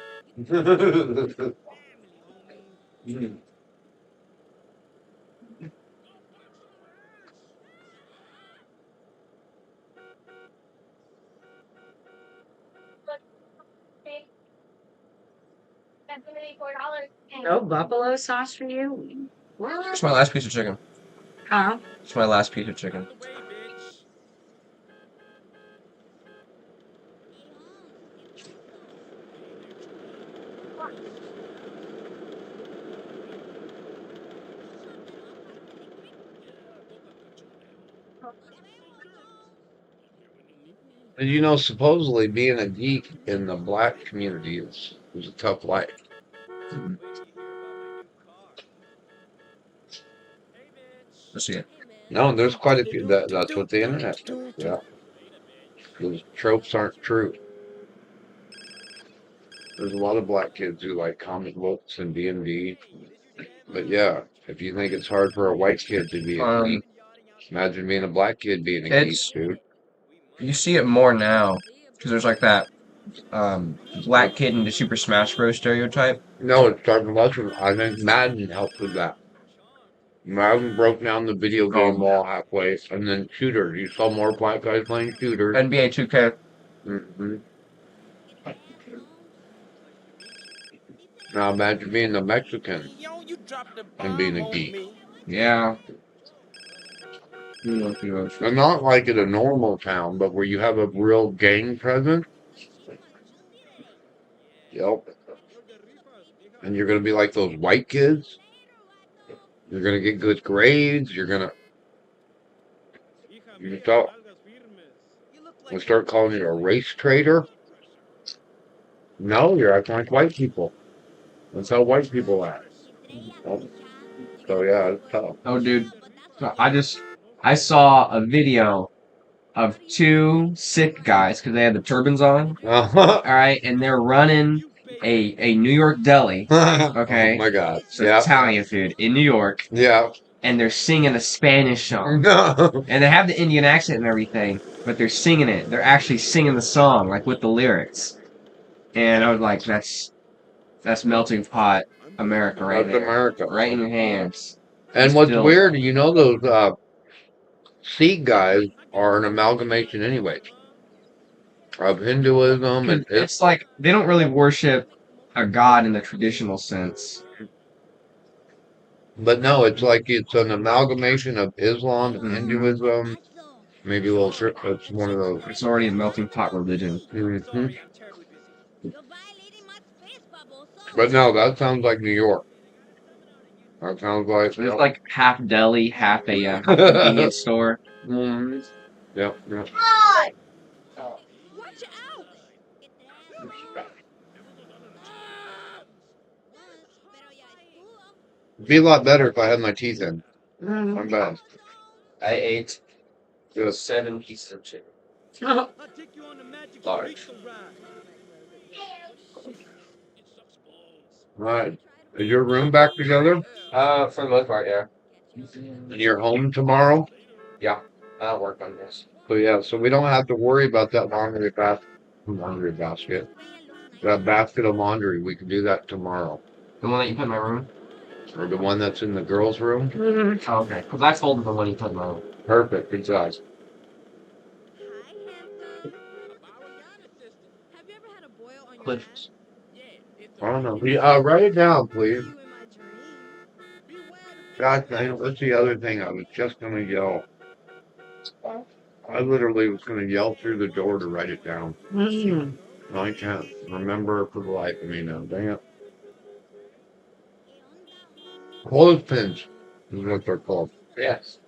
No buffalo sauce for you? It's my last piece of chicken. Huh? It's my last piece of chicken. And you know, supposedly being a geek in the black community is a tough life. Let's see it. No, there's quite a few. That's what the internet does. Yeah. Those tropes aren't true. There's a lot of black kids who like comic books and D&D. But yeah, If you think it's hard for a white kid to be a geek, imagine being a black kid being a geek, It's dude. you see it more now because there's like that black kid in the Super Smash Bros. Stereotype. No, it's starting lesson. I think Madden helped with that. Madden broke down the video game wall halfway, and then shooters. You saw more black guys playing shooters. NBA 2K. hmm Now imagine being a Mexican and being a geek. Yeah. And not like in a normal town, but where you have a real gang presence. Yep. And you're going to be like those white kids. You're going to get good grades. You're going to... You thought... We start calling you a race traitor? No, you're acting like white people. That's how white people act. So yeah, it's tough. Oh, dude. I saw a video of two sick guys because they had the turbans on. All right, and they're running a New York deli. Okay. Oh my God. So Yeah. Italian food in New York. Yeah. And they're singing a Spanish song. And they have the Indian accent and everything, but they're singing it. They're actually singing the song, like with the lyrics. And I was like, that's melting pot America right That's there. America. Right in your hands. And what's weird, you know, those Sikh guys are an amalgamation anyway of Hinduism, and It's like they don't really worship a god in the traditional sense. but no, it's like it's an amalgamation of Islam and Hinduism. Maybe a little trip. It's one of those. It's already a melting pot religion. But no, that sounds like New York. That sounds like It's like half deli, half a convenience store. Yep. It'd be a lot better if I had my teeth in. I'm bad. I ate Just 7 pieces of chicken. Large. right. Is your room back together? For the most part, yeah. And you're home tomorrow? Yeah, I'll work on this. So yeah, so we don't have to worry about that laundry basket. That basket of laundry, we can do that tomorrow. The one that you put in my room? Or the one that's in the girls' room? Oh, okay. Because I folded the one you put in my room. Perfect, good job. Clips. I don't know. Write it down, please. God dang it, what's the other thing I was just going to yell? I literally was going to yell through the door to write it down. I can't remember for the life of me now. Dang it. Clothespins is what they're called. Yes.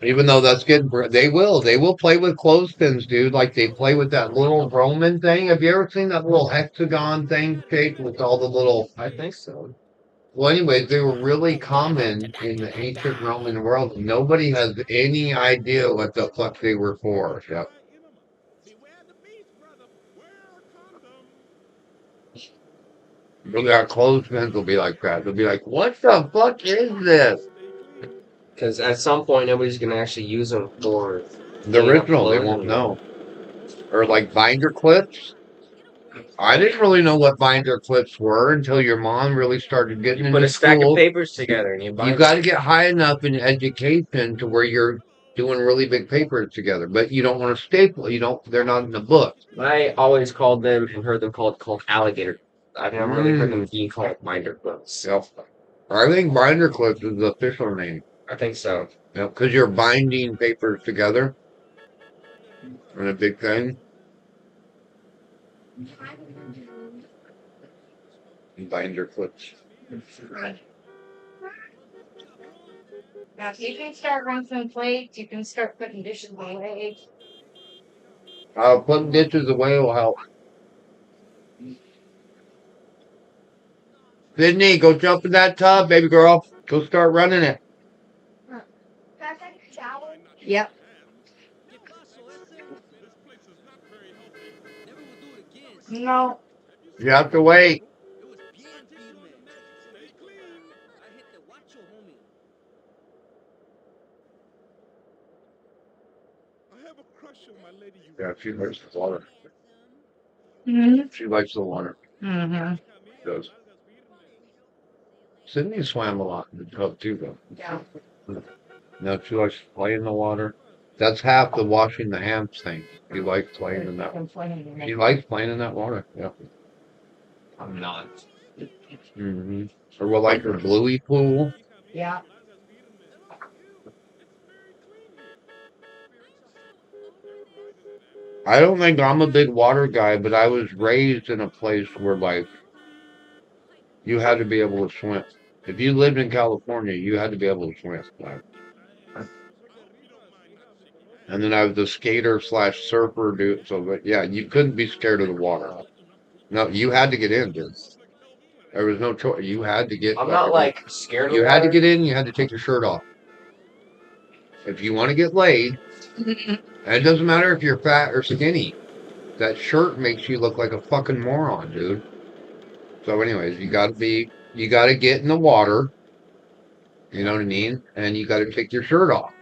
Even though that's getting, they will play with clothespins, dude. Like they play with that little Roman thing. Have you ever seen that little hexagon thing shaped with all the little? I think so. Well, anyways, they were really common in the ancient Roman world. Nobody has any idea what the fuck they were for. Yep. Yeah, clothespins will be like that. They'll be like, what the fuck is this? Because at some point, nobody's going to actually use them for The original, they won't know. Or like binder clips. I didn't really know what binder clips were until your mom really started getting into Put a stack school. of papers together and you bind You got to get high enough in education to where you're doing really big papers together, but you don't want to staple. You don't. They're not in the book. I always called them and heard them called alligator. I've never really heard them being called binder clips. Yep. I think binder clips is the official name. I think so. Yep, because you're binding papers together in a big thing. Binder clips. Now, if you can start rinsing plates, you can start putting dishes away. Putting dishes away will help. Sydney, go jump in that tub, baby girl. Go start running it. Yep. No. You have to wait. Yeah, she likes the water. Mm-hmm. She likes the water. Mm-hmm. She does. Sydney swam a lot in the tub too, though. Yeah. No, she likes to play in the water. That's half the washing the hands thing. She likes playing in that. She likes playing in that water. Yeah. I'm not. Mm-hmm. Or what, like her bluey pool? Yeah. I don't think I'm a big water guy, but I was raised in a place where, like, you had to be able to swim. If you lived in California, you had to be able to swim. Like, and then I was a skater slash surfer dude. So, but yeah, you couldn't be scared of the water. No, you had to get in, dude. There was no choice. You had to get. I'm not like scared of You the had to water. get in. You had to take your shirt off. If you want to get laid, and it doesn't matter if you're fat or skinny, that shirt makes you look like a fucking moron, dude. So, anyways, you got to get in the water. You know what I mean? And you got to take your shirt off.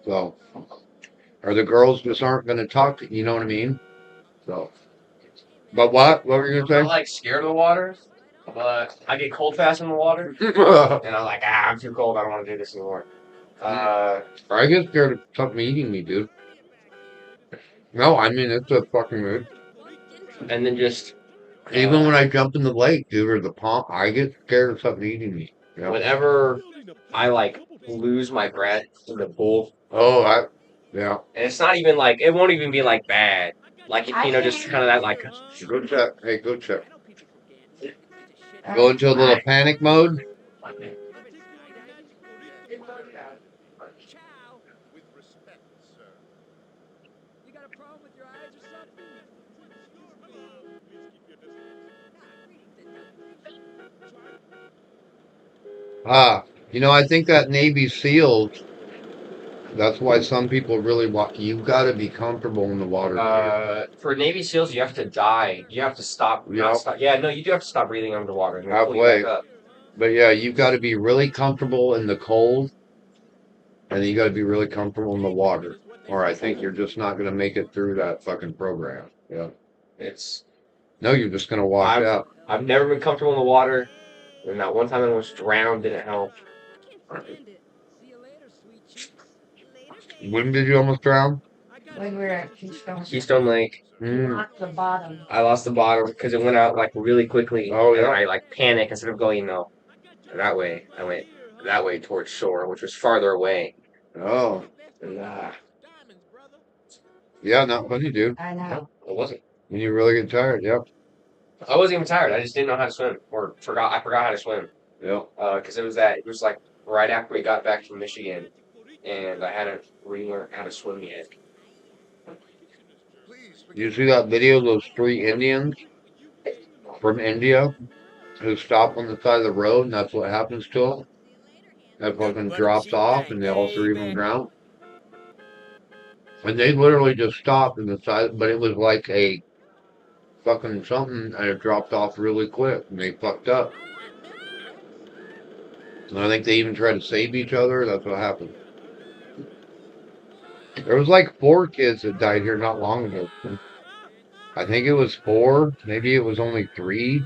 So, or the girls just aren't going to talk to you. You know what I mean? So, but what? What were you I'm going not like scared of the water, but I get cold fast in the water, to say? and I'm like, I'm too cold. I don't want to do this anymore. I get scared of something eating me, dude. No, I mean, it's a fucking mood. And then just Even when I jump in the lake, dude, or the pond, I get scared of something eating me. Yeah. whenever I like lose my breath in the pool, Oh, yeah. and it's not even like it won't even be like bad. Like you know, just kind of that like. Go check. Hey, go check. Go into a little panic mode. You got a problem with your eyes or something? I think that Navy SEALs, that's why some people really want, you got to be comfortable in the water. For Navy SEAls, you have to dive. You have to stop. Yeah. Not stop. Yeah, no, you do have to stop breathing underwater. And pull you Halfway. back up. But yeah, you've got to be really comfortable in the cold, and then you got to be really comfortable in the water, or I think you're just not going to make it through that fucking program. Yeah. No, you're just going to wash out. I've never been comfortable in the water, and that one time I almost drowned didn't help. When did you almost drown? When we were at Keystone. Keystone Lake. Not the bottom. I lost the bottom because it went out like really quickly. Oh, and yeah. I like panicked instead of going that way. I went that way towards shore, which was farther away. Oh. And Yeah, not funny, dude. I know. it wasn't. When you really get tired, yep. I wasn't even tired. I just didn't know how to swim, or I forgot how to swim. Yep. Because it was like right after we got back from Michigan, and I hadn't relearned how to swim yet. You see that video of those 3 Indians from India who stop on the side of the road, and that's what happens to them? That fucking drops off, and they all 3 of them drown. And they literally just stopped in the side, but it was like a fucking something, and it dropped off really quick, and they fucked up. And I think they even tried to save each other. That's what happened. There was like 4 kids that died here not long ago. I think it was 4, maybe it was only 3,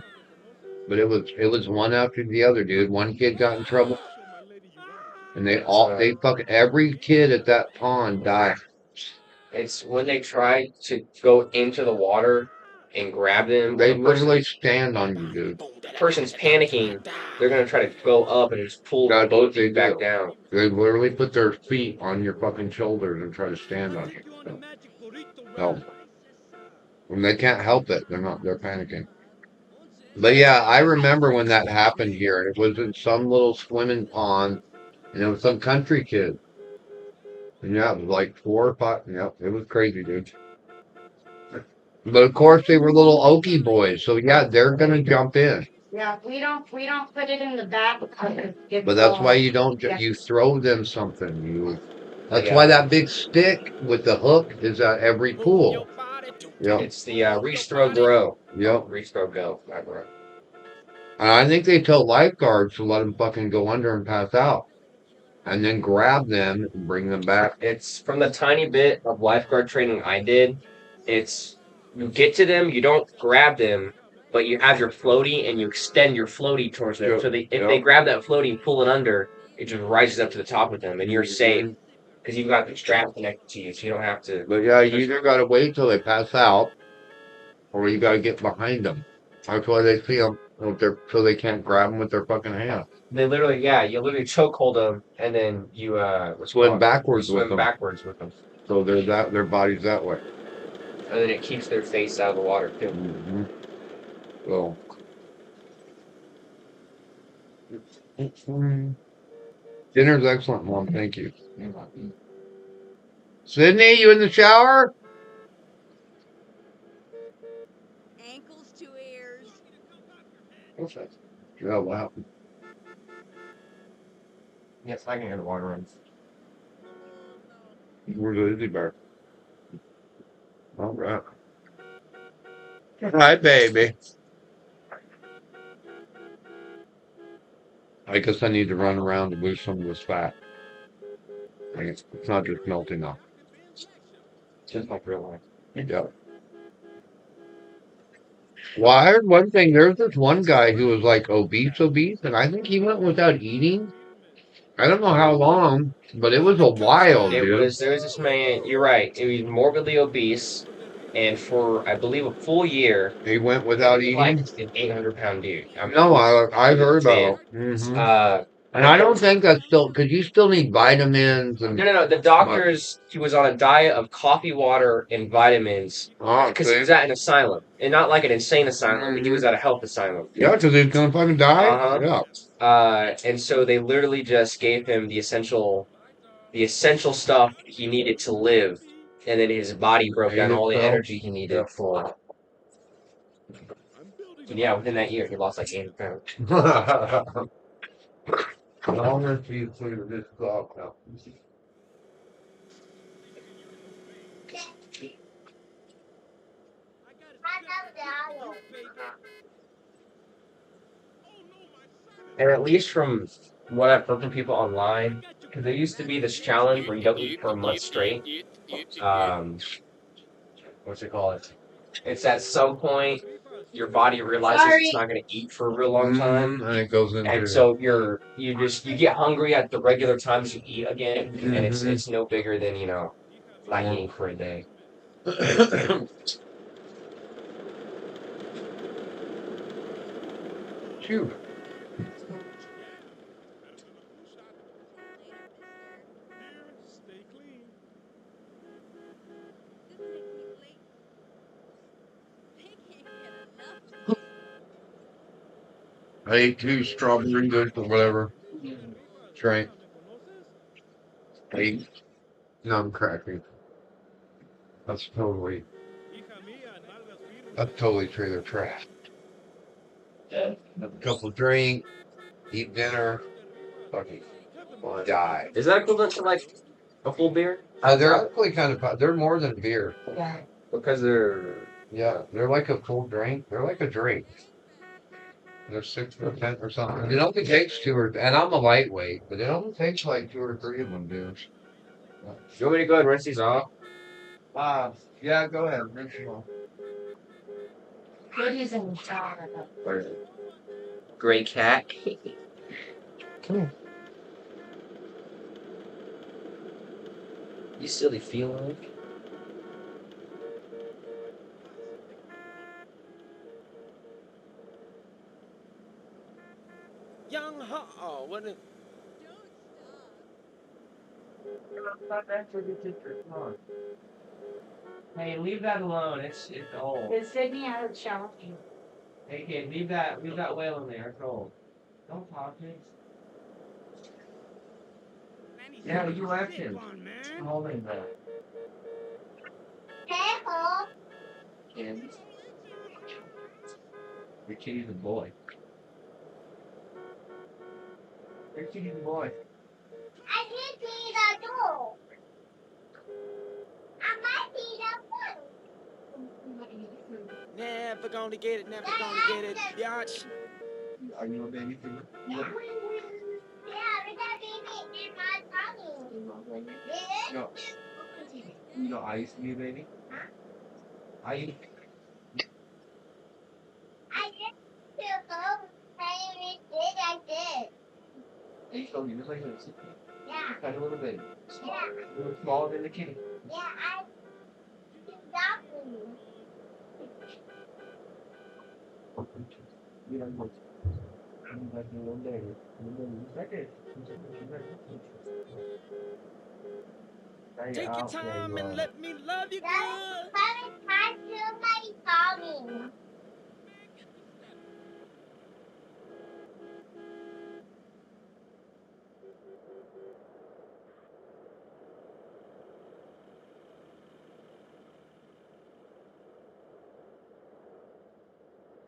but it was one after the other, dude. One kid got in trouble, and they fucking every kid at that pond died. It's when they try to go into the water and grab them. They literally stand on you, dude. The person's panicking. They're gonna try to go up and just pull both feet back down. They literally put their feet on your fucking shoulders and try to stand on you. No. When they can't help it, they're panicking. But yeah, I remember when that happened here. It was in some little swimming pond, and it was some country kid. And yeah, it was like 4 or 5. Yep, it was crazy, dude. But of course, they were little Okie boys, so yeah, they're gonna jump in. Yeah, we don't put it in the back. But that's why you don't. You throw them something. That's why that big stick with the hook is at every pool. Yep. It's the reach, throw, grow. Yep. Reach, throw, go. And I think they tell lifeguards to let them fucking go under and pass out. and then grab them and bring them back. It's from the tiny bit of lifeguard training I did. It's you get to them, you don't grab them, but you have your floaty and you extend your floaty towards them. Yep, So if yep. they grab that floaty and pull it under, it just rises up to the top of them, and you're safe because you've got the strap connected to you, so you don't have to. But yeah, you either gotta wait till they pass out, or you gotta get behind them. That's why they see them so they can't grab them with their fucking hands. They literally, yeah, you literally choke hold them, and then you Swim backwards you with swim them. backwards with them, So their body's that way. and then it keeps their face out of the water too. Mm-hmm. So. Dinner's excellent, Mom. Thank you. Sydney, you in the shower? Ankles to ears. Yeah, wow. Yes, I can hear the water runs. Where's the Izzy Bear? All right. Hi, baby. I guess I need to run around to lose some of this fat. It's not just melting off. Just like real life. Yeah. Well, I heard one thing. There's this one guy who was like obese, and I think he went without eating. I don't know how long, but it was a while, There dude. was this man. You're right. He was morbidly obese, and for I believe a full year, He went without he was like eating. an 800-pound dude. No, I heard Man. about it. Uh, And I don't think that's still because you still need vitamins and no. The doctors. He was on a diet of coffee, water, and vitamins because he was at an asylum, and not like an insane asylum. But he was at a health asylum. Yeah, because he's gonna fucking die. Uh-huh. Yeah. And so they literally just gave him the essential stuff he needed to live, and then his body broke down all the energy he needed for. And yeah, within that year, he lost like 80 pounds. I'm gonna see you through this clock now. And at least from what I've heard from people online, because there used to be this challenge where you don't eat for a month straight. What's it called? It's at some point your body realizes it's not going to eat for a real long time, and it goes into. and so you get hungry at the regular times you eat again, and it's no bigger than not eating for a day. Phew. Stay clean. I ate 2 strawberry goods or whatever. Drink. No, I'm cracking. That's totally trailer trash. Have a couple drinks, eat dinner, fucking die. Is that equivalent to like a full beer? They're actually they're more than beer. Yeah. Because they're They're like a full drink. They're like a drink. They're 6% or something. It only takes 2 and I'm a lightweight, but it only takes like 2 or 3 of them, dude. You want me to go ahead and rinse these off? Yeah, go ahead. Rinse them off. Good using jar. Gray cat. Come here. You silly feline. Young oh, what is Hey, leave that alone. It's old. It's taking out of the shower. Hey kid, leave that whale in there. It's old. Don't talk to me. Yeah, you left him. I'm holding that. Careful. And your kitty's a boy. Your kitty's a boy. I did see the door. I might see the food. never gonna get it, never gonna get it, biatch. Are you a baby too? Yeah, we got baby in my No. You know, I used to be a baby. I used I get to go play with it like this. I used to be just like this. Yeah. Kind of little baby. Yeah. A little smaller than the kitty. Yeah, I exactly. You know, I'm like a little baby. Little baby. Right there. Take your time and let me love you good. How somebody call me?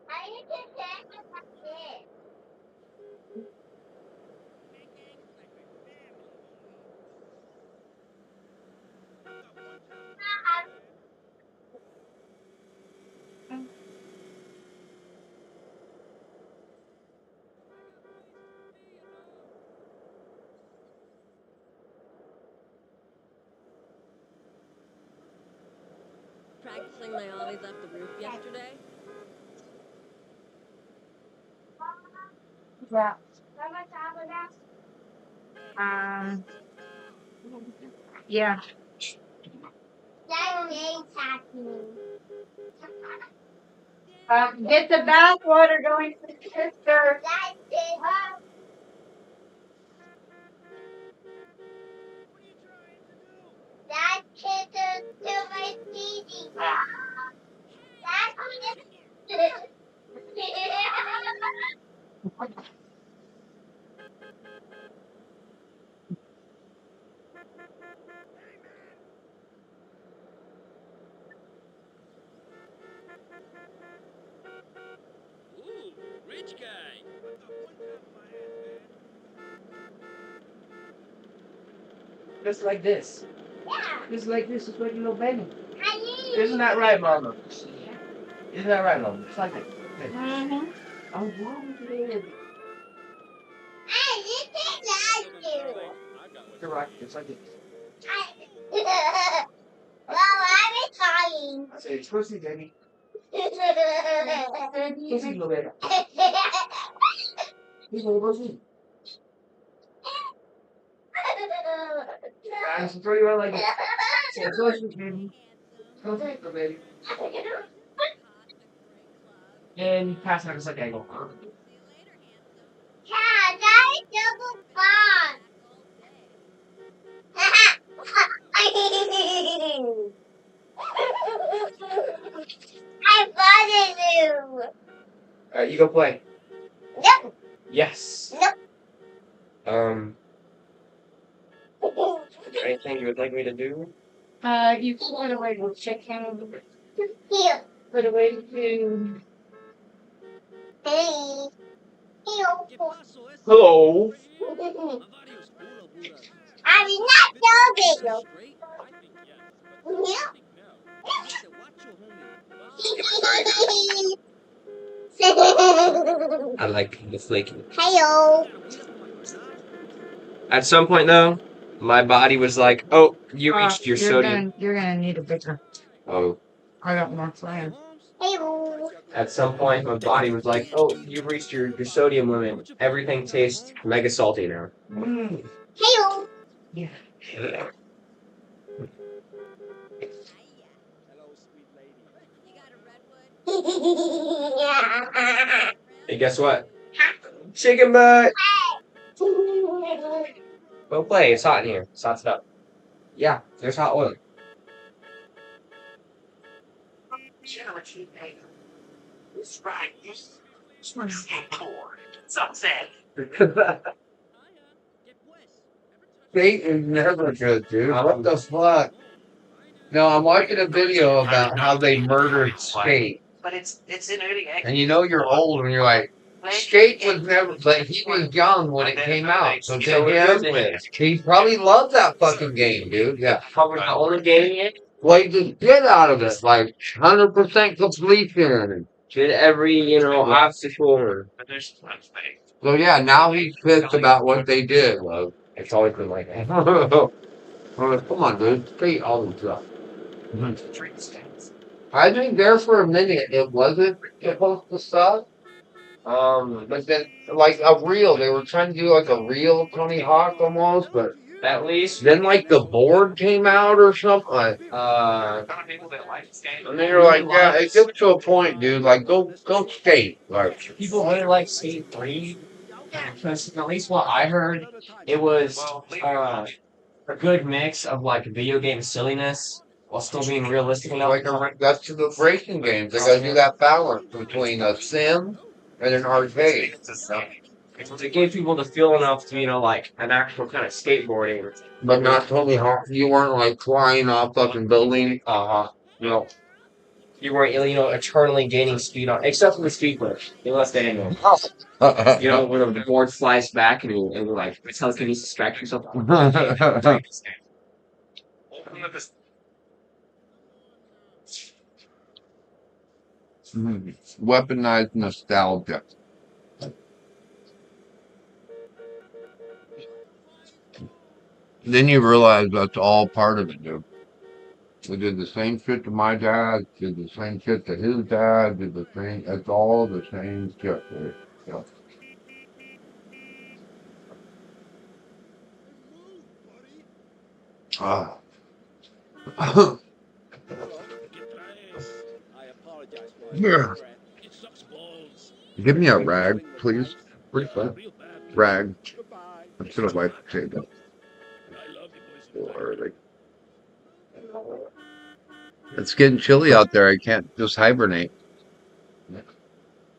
I need to check about this. Practicing my ollies off the roof yesterday. Yeah. How much time was Um. Yeah. that? That happening. Get the bath water going to the sister. That's it. That kid is too much eating. That kid Ooh, rich guy. Just like this. Yeah. Just like this. Just like a little baby. I need Isn't that right, Mama? Isn't that right, Mama? It's like that. Mm-hmm. Oh, wow. I need to like you. You're right. It's like this. Well, I'm trying. I say, it's pussy, baby. Pussy, little baby. He's a little pussy. I just throw you out like that. Say, it's pussy, baby. Go take it, baby. And you pass out just like I go. Yeah, that is double fun. I wanted you. Alright, you go play. Nope. Yes. Nope. Anything you would like me to do? You can put away the chicken. Here. Put away the food. Hey. ¿Qué pasó? Hello. I mean, not so big. Straight? I think yes. Yeah. I think no. You have to watch your homie. I like the flaky. Hello. At some point, though, my body was like, "Oh, you reached your sodium." You're gonna need a bigger. Oh. I got more flying. Hello. At some point, my body was like, "Oh, you've reached your sodium limit. Everything tastes mega salty now." Hello. Yeah. Hello, sweet lady. Hey, guess what? Chicken butt. Go play. It's hot in here. It's hot stuff. Yeah, there's hot oil. It's right. It's my skateboard. Sunset. Skate is never good, dude. What the fuck? No, I'm watching a video about how they murdered Skate. But it's an early And you know you're old when you're like, Skate was never, but he was young when it came out. So to him, he probably loved that fucking game, dude. Yeah. Probably the only game yet. Played the shit out of it. Like, 100% completion. Did every, obstacle. But there's some space. So yeah, now he's pissed about what they did, love. It's always been like that. Come on, dude. Straight all the stuff. I think there for a minute it wasn't supposed to suck. But then like a real, they were trying to do like a real Tony Hawk almost, but At least, then like the board came out or something. And they were like, yeah, it gets to a point, dude. Like, go skate. Like, people really like Skate 3. Because at least what I heard, it was a good mix of like video game silliness while still being realistic enough. that's to the racing games. They gotta do that balance between a sim and an arcade. It gave people the feel enough to, like an actual kind of skateboarding. But not Tony Hawk. You weren't like flying off fucking building. No. You weren't, eternally gaining speed on, except for the speed glitch. Unless they didn't. When the board flies back and you're like, it tells you to distract yourself. Weaponized nostalgia. Then you realize that's all part of it, dude. We did the same shit to my dad, did the same shit to his dad, did the same, it's all the same shit, dude. Yeah. Ah. Yeah. Give me a rag, please. Pretty fun. Rag. I should have wiped the table. It's getting chilly out there. I can't just hibernate.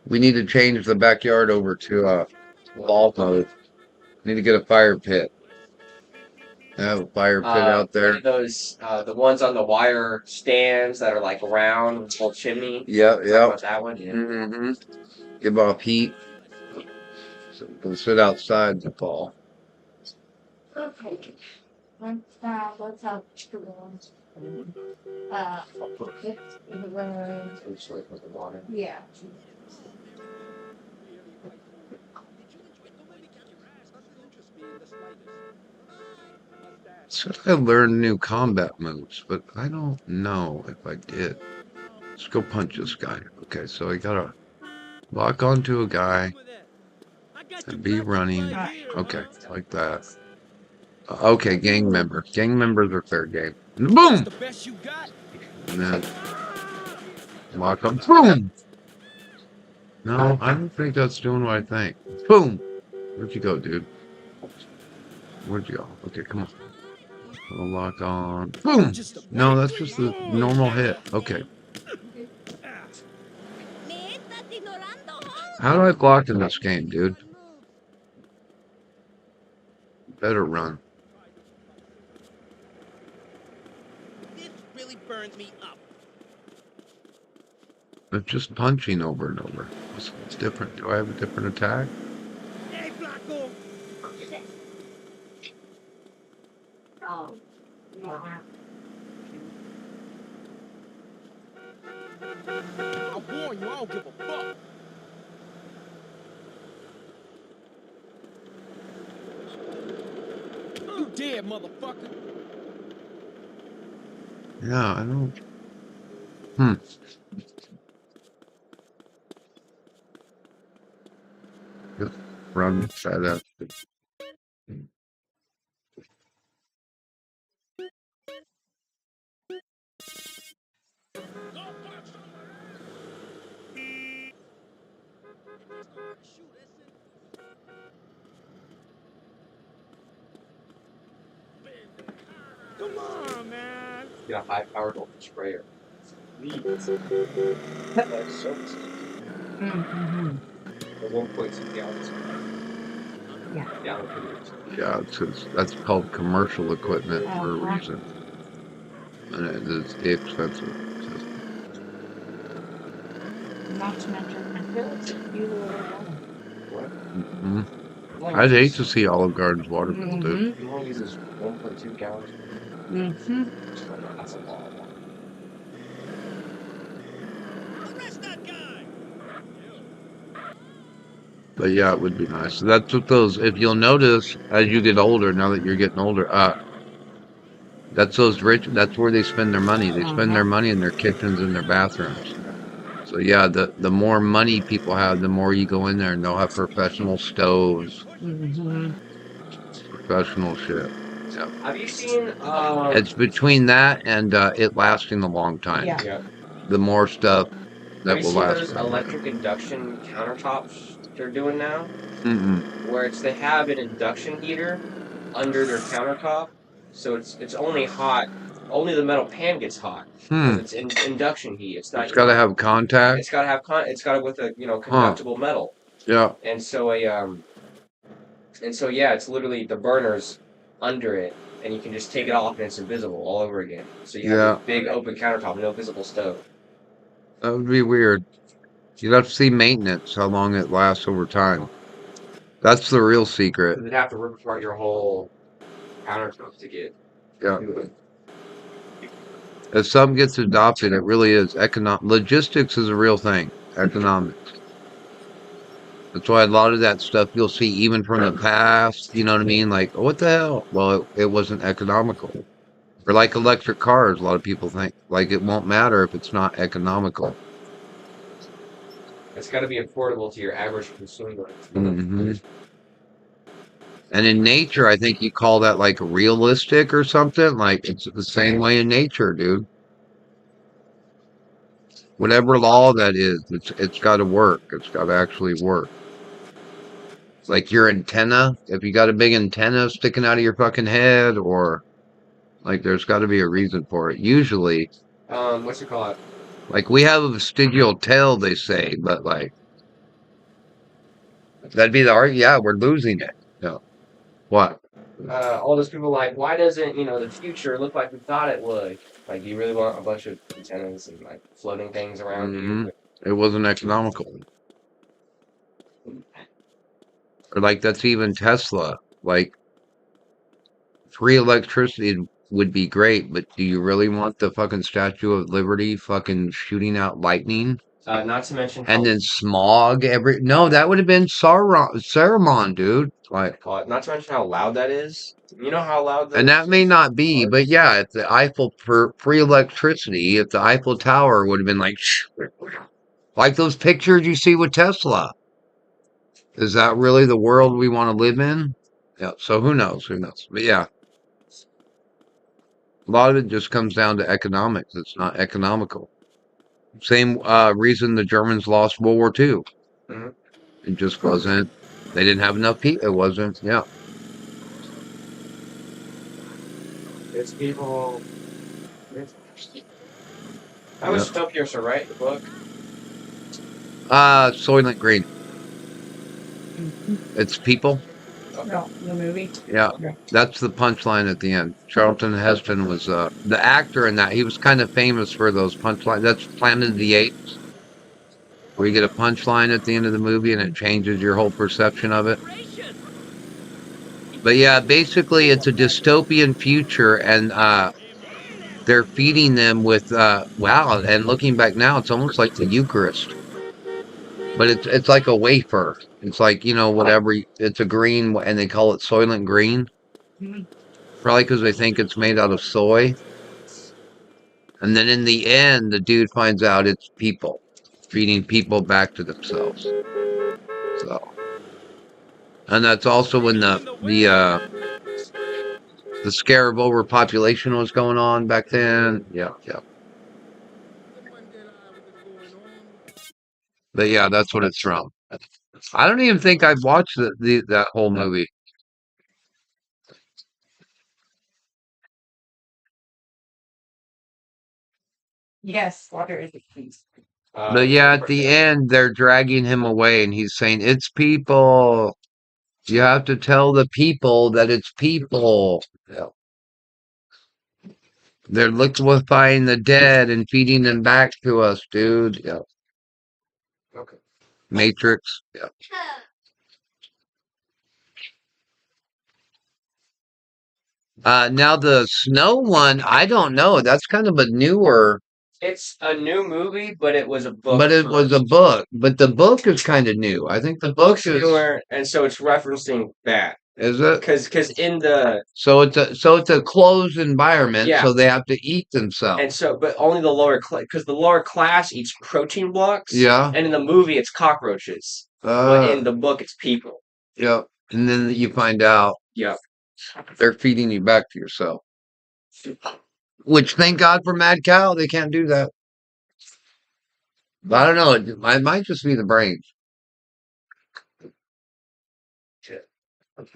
We need to change the backyard over to fall mode. Need to get a fire pit. I have a fire pit out there. Those, the ones on the wire stands that are like round with a full chimney. Yeah. About that one. Yeah. Mm-hmm. Give off heat. So you can sit outside in the fall. Okay. Let's have two ones. Yeah. Said I learned new combat moves, but I don't know if I did. Let's go punch this guy. Okay, so I gotta lock onto a guy and be running. Okay, like that. Okay, gang member. Gang members are fair game. Boom! And then lock on. Boom! No, I don't think that's doing what I think. Boom! Where'd you go, dude? Where'd you go? Okay, come on. I'll lock on. Boom! No, that's just the normal hit. Okay. How do I block in this game, dude? Better run. This really burned me up. It's just punching over and over. What's different? Do I have a different attack? Hey, Blacko! Oh. Yeah. I warn you, I don't give a fuck. You dead, motherfucker. Yeah, I don't. Just run that up. Come on, man. Get a high-powered sprayer. That's so Mm-hmm. The 1.2 gallons. Yeah. Yeah, that's called commercial equipment for a reason. And it's expensive. Not to mention, I feel it's I'd hate to see Olive Garden's water bill, dude. He only uses 1.2 gallons. Mm-hmm. That's a lot. Arrest that guy. But yeah, it would be nice. That's what those. If you'll notice, as you get older, now that you're getting older, That's those rich. That's where they spend their money. They spend their money in their kitchens and their bathrooms. So yeah, the more money people have, the more you go in there, and they'll have professional stoves, professional shit. Yeah, Have you seen? it's between that and it lasting a long time. Yeah. The more stuff Have that you will seen last those forever. electric induction countertops they're doing now? Mm-mm. Where they have an induction heater under their countertop, so it's only hot. Only the metal pan gets hot because it's induction heat. It's not. It's got to have contact. It's got to have it's got it with a conductible metal, Yeah. and so yeah, it's literally the burners under it, and you can just take it off and it's invisible all over again. So you have Yeah. this big open countertop, no visible stove. That would be weird. You'd have to see maintenance, how long it lasts over time. That's the real secret. You'd have to rip apart your whole countertop to get. Yeah. If something gets adopted, it really is logistics is a real thing. Economics. That's why a lot of that stuff you'll see even from the past, you know what I mean? Like, what the hell? Well, it wasn't economical. Or like electric cars, a lot of people think like it won't matter if it's not economical. It's got to be affordable to your average consumer. Mm-hmm. And in nature, I think you call that like realistic or something. Like it's the same way in nature, dude. Whatever law that is, it's got to work. It's got to actually work. Like your antenna, if you got a big antenna sticking out of your fucking head, or like there's got to be a reason for it. Usually, What's it called? like we have a vestigial tail, they say, but like that'd be the argument. Yeah, we're losing it. No, what? All those people like, why doesn't the future look like we thought it would? Like, do you really want a bunch of antennas and like floating things around you? It wasn't economical. Or like that's even Tesla. Like free electricity would be great, but do you really want the fucking Statue of Liberty fucking shooting out lightning? Not to mention And then smog no, that would have been Saruman, dude. Like, not to mention how loud that is. You know how loud and that may not be, but yeah, if the Eiffel for free electricity, if the Eiffel Tower would have been like those pictures you see with Tesla. Is that really the world we want to live in? Yeah. So who knows? Who knows? But yeah, a lot of it just comes down to economics. It's not economical. Same reason the Germans lost World War II. It just wasn't. They didn't have enough people. It wasn't. Yeah. It's people. That was Snowpiercer, right? The book. Soylent Green. It's people. No, the movie. Yeah, that's the punchline at the end. Charlton Heston was the actor in that. He was kind of famous for those punchlines. That's Planet of the Apes, where you get a punchline at the end of the movie and it changes your whole perception of it. But yeah, basically it's a dystopian future, and they're feeding them with wow. And looking back now, it's almost like the Eucharist, but it's like a wafer. It's like whatever. It's a green, and they call it Soylent Green. Probably because they think it's made out of soy. And then in the end, the dude finds out it's people, feeding people back to themselves. So, and that's also when the scare of overpopulation was going on back then. Yeah. But yeah, that's what it's from. I don't even think I've watched that whole movie. Yes, water is a piece. But yeah, at the end, they're dragging him away, and he's saying, "It's people. You have to tell the people that it's people." Yeah. They're liquefying the dead and feeding them back to us, dude. Yeah. Okay. Matrix. Yeah. Now the snow one, I don't know. That's kind of a newer. It's a new movie, but it was a book. But it was a book. But the book is kind of new. I think the book is newer, and so it's referencing that. Is it? Because in the So it's a closed environment, Yeah. so they have to eat themselves. and so but only the lower because the lower class eats protein blocks. Yeah. And in the movie it's cockroaches. But in the book it's people. Yep. And then you find out Yep. they're feeding you back to yourself. Which, thank God for Mad Cow, they can't do that. But I don't know. It might just be the brains.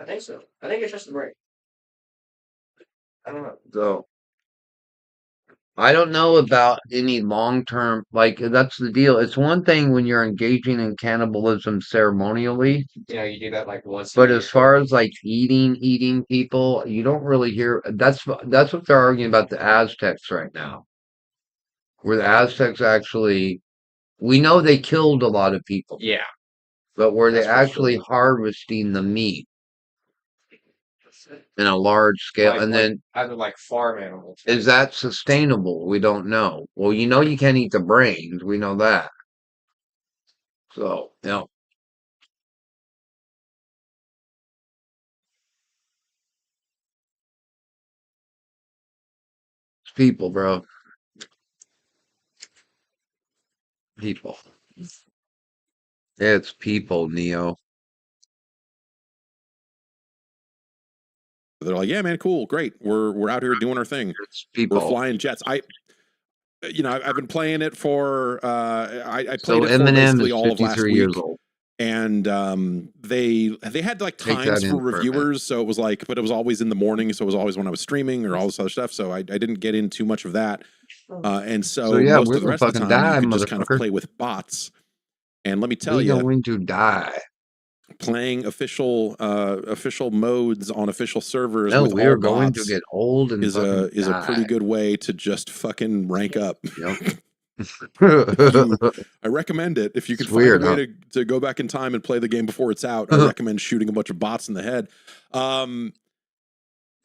I think so. I think it's just the brain. I don't know. So I don't know about any long-term, like that's the deal. It's one thing when you're engaging in cannibalism ceremonially, You do that like once a but year. as far as like eating people, you don't really hear. That's what they're arguing about the Aztecs right now, where the Aztecs actually, we know they killed a lot of people, Yeah. but were they That's for actually sure. harvesting the meat in a large scale? And then either like farm animals. is that sustainable? We don't know. Well, you can't eat the brains. We know that. So, it's people, bro. People. It's people, Neo. They're like, yeah, man, cool, great. We're out here doing our thing. It's people. We're flying jets. I've been playing it for I played So it for Eminem basically is all of last 53 week. years old. And they had like Take times that for in for a minute. reviewers, so it was like, but it was always in the morning, so it was always when I was streaming or all this other stuff. So I didn't get in too much of that. And so yeah, most we're of the gonna rest of the fucking time die, you could just kind of motherfucker. play with bots. And let me tell We're you, going to die. playing official modes on official servers No, with we all are going to bots get old and is fucking a pretty die. good way to just fucking rank up. Yep. I recommend it. If you can It's find weird, a way huh? to go back in time and play the game before it's out, I recommend shooting a bunch of bots in the head.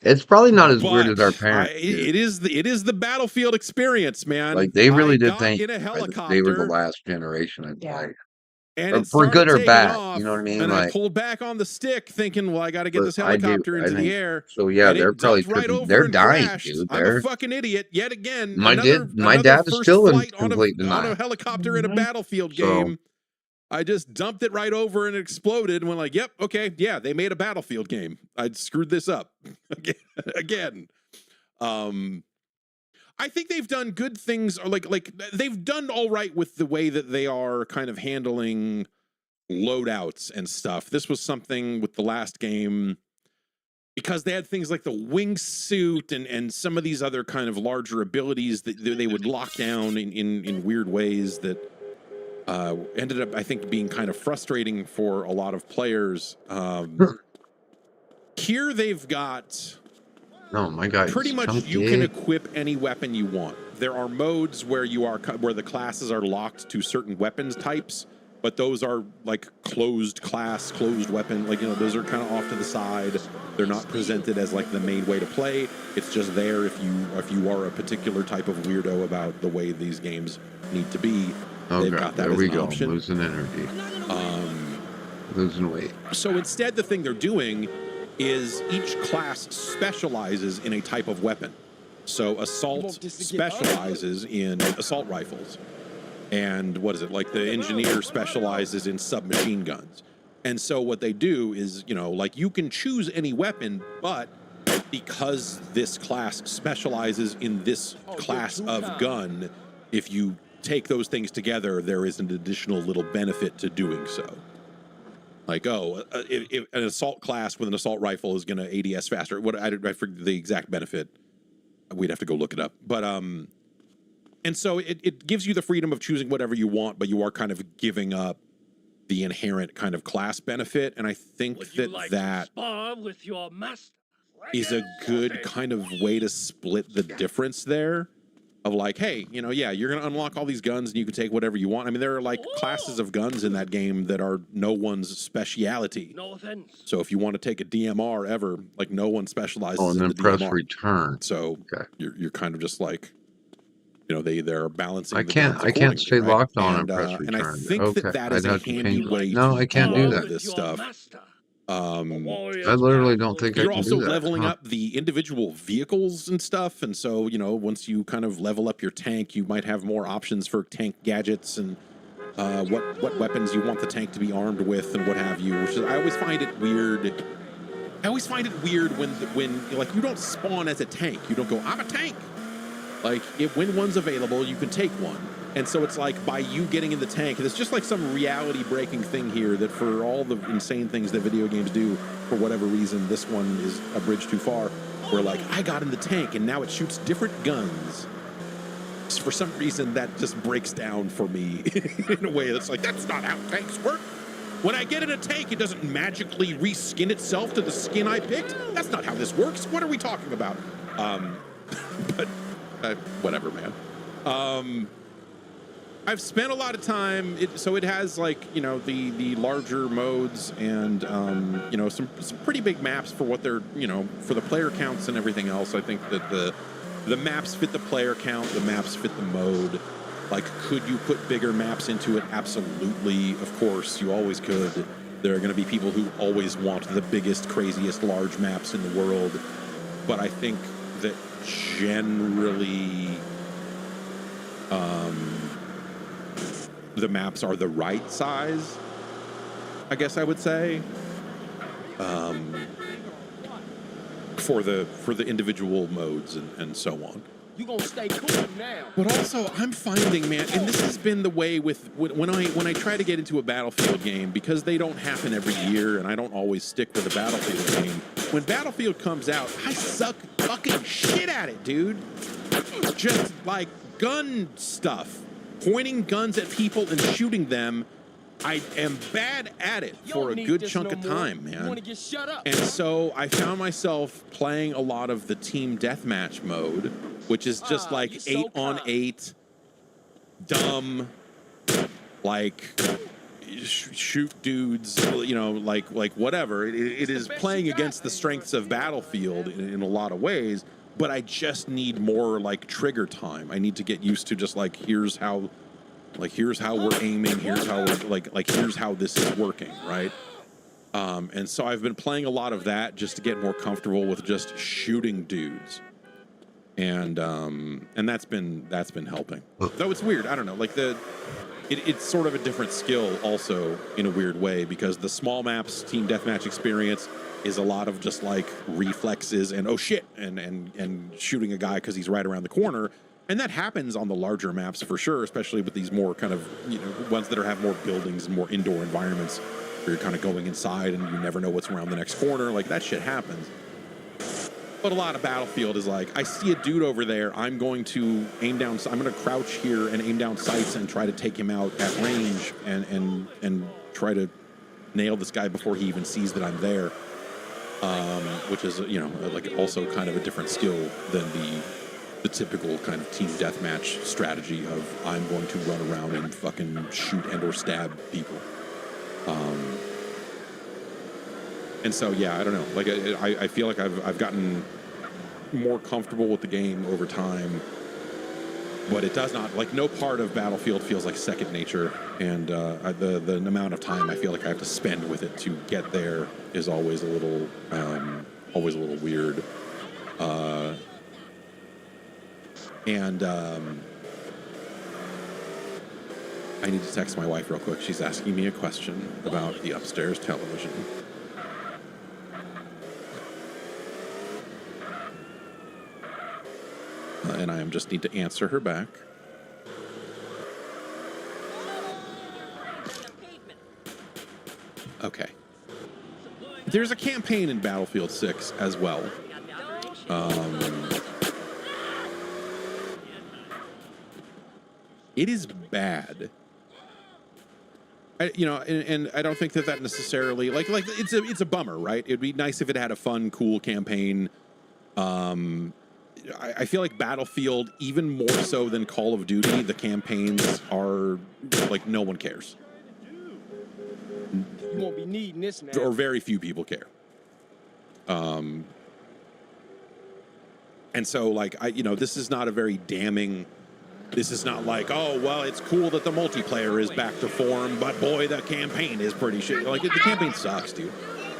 It's probably not as weird But as our parents. it is the Battlefield experience, man. Like they really I did got think in a they were the helicopter, last generation I'd Yeah. play. and Or it for started good or taking bad, off, you know what I mean? and I Like, pulled back on the stick, thinking, "Well, I got to get but this I do. helicopter I into the think air." so. Yeah, And they're it probably dumped right tripping. over They're and dying, crashed. dude. I'm a fucking idiot yet again. My Another dad is first still in flight complete on denial. a helicopter in a Mhm. Battlefield So game. I just dumped it right over and it exploded. And went like, "Yep, okay, yeah, they made a Battlefield game. I screwed this up again." I think they've done good things, or like they've done all right with the way that they are kind of handling loadouts and stuff. This was something with the last game, because they had things like the wingsuit and some of these other kind of larger abilities that they would lock down in weird ways that ended up, I think, being kind of frustrating for a lot of players. Here they've got, oh my god, pretty much you can equip any weapon you want. There are modes where where the classes are locked to certain weapons types, but those are like closed weapon. Like, those are kind of off to the side. They're not presented as like the main way to play. It's just there if you are a particular type of weirdo about the way these games need to be. Oh They've god, got that there as we an go. option. I'm losing energy. Losing weight. So instead, the thing they're doing is each class specializes in a type of weapon. So assault specializes in assault rifles. And what is it? Like the engineer specializes in submachine guns. And so what they do is, like you can choose any weapon, but because this class specializes in this class of gun, if you take those things together, there is an additional little benefit to doing so. Like, if an assault class with an assault rifle is going to ADS faster. I forget the exact benefit. We'd have to go look it up. But and so it gives you the freedom of choosing whatever you want, but you are kind of giving up the inherent kind of class benefit. And I think that with your master? is a good kind of way to split the difference there. Of like, hey, yeah, you're going to unlock all these guns and you can take whatever you want. I mean, there are like classes of guns in that game that are no one's speciality. No offense. So if you want to take a DMR ever, like no one specializes Oh, and in then the press DMR. return. So okay. you're kind of just like, they're balancing. I can't stay right? locked on and press return. And I think okay. that is I'd a have to handy change way no, to I can't do that. this stuff. I literally don't think I You're can also do that. leveling Huh. up the individual vehicles and stuff, and so once you kind of level up your tank, you might have more options for tank gadgets and what weapons you want the tank to be armed with and what have you. Which is, I always find it weird. I always find it weird when like you don't spawn as a tank. You don't go, I'm a tank. Like when one's available, you can take one. And so it's like by you getting in the tank, and it's just like some reality breaking thing here that for all the insane things that video games do, for whatever reason, this one is a bridge too far. Where like I got in the tank and now it shoots different guns. For some reason, that just breaks down for me in a way that's like, that's not how tanks work. When I get in a tank, it doesn't magically reskin itself to the skin I picked. That's not how this works. What are we talking about? But whatever, man. I've spent a lot of time. So it has like the larger modes and some pretty big maps for what they're for the player counts and everything else. I think that the maps fit the player count. The maps fit the mode. Like, could you put bigger maps into it? Absolutely. Of course, you always could. There are going to be people who always want the biggest, craziest, large maps in the world. But I think that generally the maps are the right size, I guess I would say, for the individual modes and so on. You gonna stay cool now. But also, I'm finding, man, and this has been the way with when I try to get into a Battlefield game, because they don't happen every year, and I don't always stick with a Battlefield game. When Battlefield comes out, I suck fucking shit at it, dude. Just like gun stuff, pointing guns at people and shooting them. I am bad at it for a good chunk of time, man. You wanna get shut up. And so I found myself playing a lot of the team deathmatch mode, which is just like 8-on-8, dumb, like shoot dudes, like whatever. It is playing against the strengths of Battlefield in a lot of ways, but I just need more like trigger time. I need to get used to just like here's how we're aiming, here's how we're here's how this is working, right? And so I've been playing a lot of that just to get more comfortable with just shooting dudes. And that's been helping. Though it's weird, I don't know, like it's sort of a different skill also in a weird way, because the small maps team deathmatch experience is a lot of just like reflexes and oh shit and shooting a guy because he's right around the corner. And that happens on the larger maps for sure, especially with these more kind of, ones that have more buildings and more indoor environments where you're kind of going inside and you never know what's around the next corner. Like, that shit happens. But a lot of Battlefield is like, I see a dude over there, I'm going to aim down, I'm going to crouch here and aim down sights and try to take him out at range and try to nail this guy before he even sees that I'm there. Which is, like also kind of a different skill than the typical kind of team deathmatch strategy of I'm going to run around and fucking shoot and or stab people. And so, yeah, I don't know. Like, I feel like I've gotten more comfortable with the game over time, but it does not, like, no part of Battlefield feels like second nature. And the amount of time I feel like I have to spend with it to get there is always a little weird. I need to text my wife real quick. She's asking me a question about the upstairs television. And I just need to answer her back. Okay. There's a campaign in Battlefield 6 as well. It is bad. And I don't think that necessarily like it's a bummer, right? It'd be nice if it had a fun, cool campaign. I feel like Battlefield, even more so than Call of Duty, the campaigns are like no one cares. You won't be needing this, man. Or very few people care. And so like this is not a very damning. This is not like, oh, well, it's cool that the multiplayer is back to form, but boy, the campaign is pretty shit. Like, the campaign sucks, dude.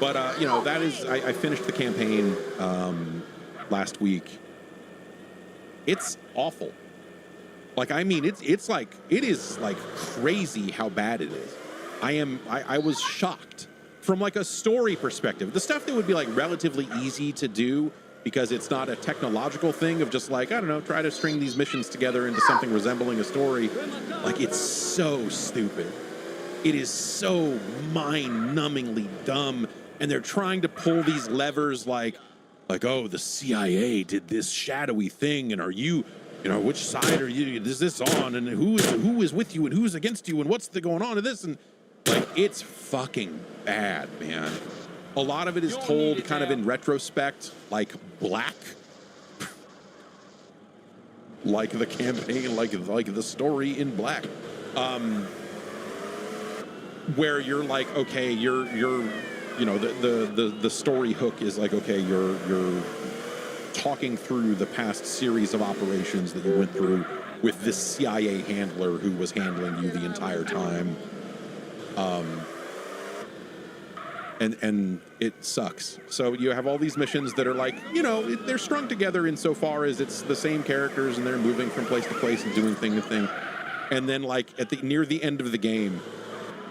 But that is I finished the campaign last week. It's awful. Like, I mean, it's like, it is like crazy how bad it is. I was shocked from like a story perspective. The stuff that would be like relatively easy to do because it's not a technological thing of just like, I don't know, try to string these missions together into something resembling a story. Like, it's so stupid. It is so mind-numbingly dumb. And they're trying to pull these levers like, oh, the CIA did this shadowy thing, and are you, which side are you? Is this on? And who is with you, and who's against you, and what's going on in this? And like, it's fucking bad, man. A lot of it is told kind of in retrospect, like black, like the campaign, like the story in black, where you're like, okay, you're. The story hook is like, okay, you're talking through the past series of operations that you went through with this CIA handler who was handling you the entire time. And it sucks. So you have all these missions that are like, they're strung together insofar as it's the same characters and they're moving from place to place and doing thing to thing. And then like near the end of the game,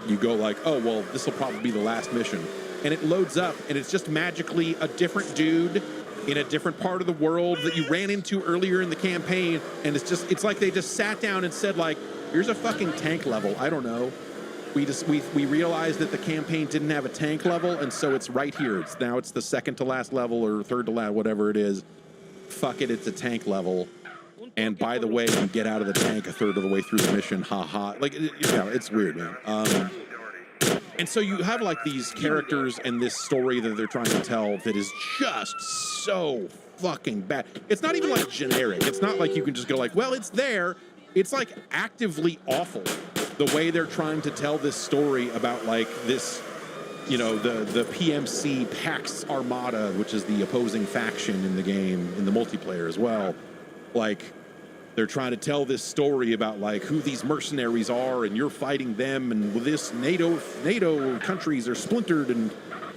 you go like, oh, well, this will probably be the last mission. And it loads up, and it's just magically a different dude in a different part of the world that you ran into earlier in the campaign. And it's like they just sat down and said, like, here's a fucking tank level. I don't know. We realized that the campaign didn't have a tank level, and so it's right here. It's the second to last level or third to last, whatever it is. Fuck it, it's a tank level. And by the way, you get out of the tank a third of the way through the mission. Ha ha. Like, it's weird, man. And so you have like these characters and this story that they're trying to tell that is just so fucking bad. It's not even like generic. It's not like you can just go like, well, it's there. It's like actively awful the way they're trying to tell this story about like this, the PMC Pax Armada, which is the opposing faction in the game, in the multiplayer as well. Like, they're trying to tell this story about like who these mercenaries are, and you're fighting them, and with this NATO countries are splintered. And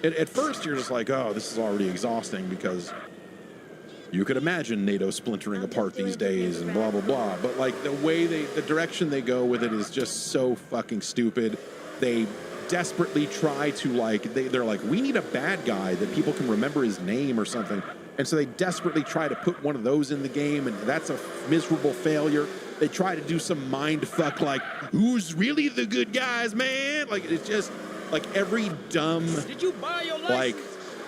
at first you're just like, oh, this is already exhausting because you could imagine NATO splintering apart these days and blah blah blah. But like the direction they go with it is just so fucking stupid. They desperately try to like they're like, we need a bad guy that people can remember his name or something. And so they desperately try to put one of those in the game, and that's a miserable failure. They try to do some mind fuck, like, who's really the good guys, man? Like, it's just, like, every dumb, Did you buy your license? like,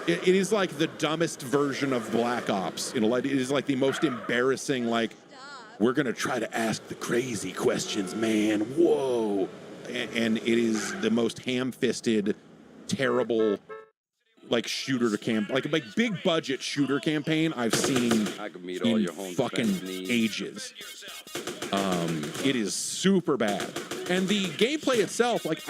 it is like the dumbest version of Black Ops. It is like the most embarrassing, like, we're going to try to ask the crazy questions, man. Whoa. And it is the most ham-fisted, terrible, like shooter like big budget shooter campaign I've seen in fucking ages. It is super bad. And the gameplay itself, like,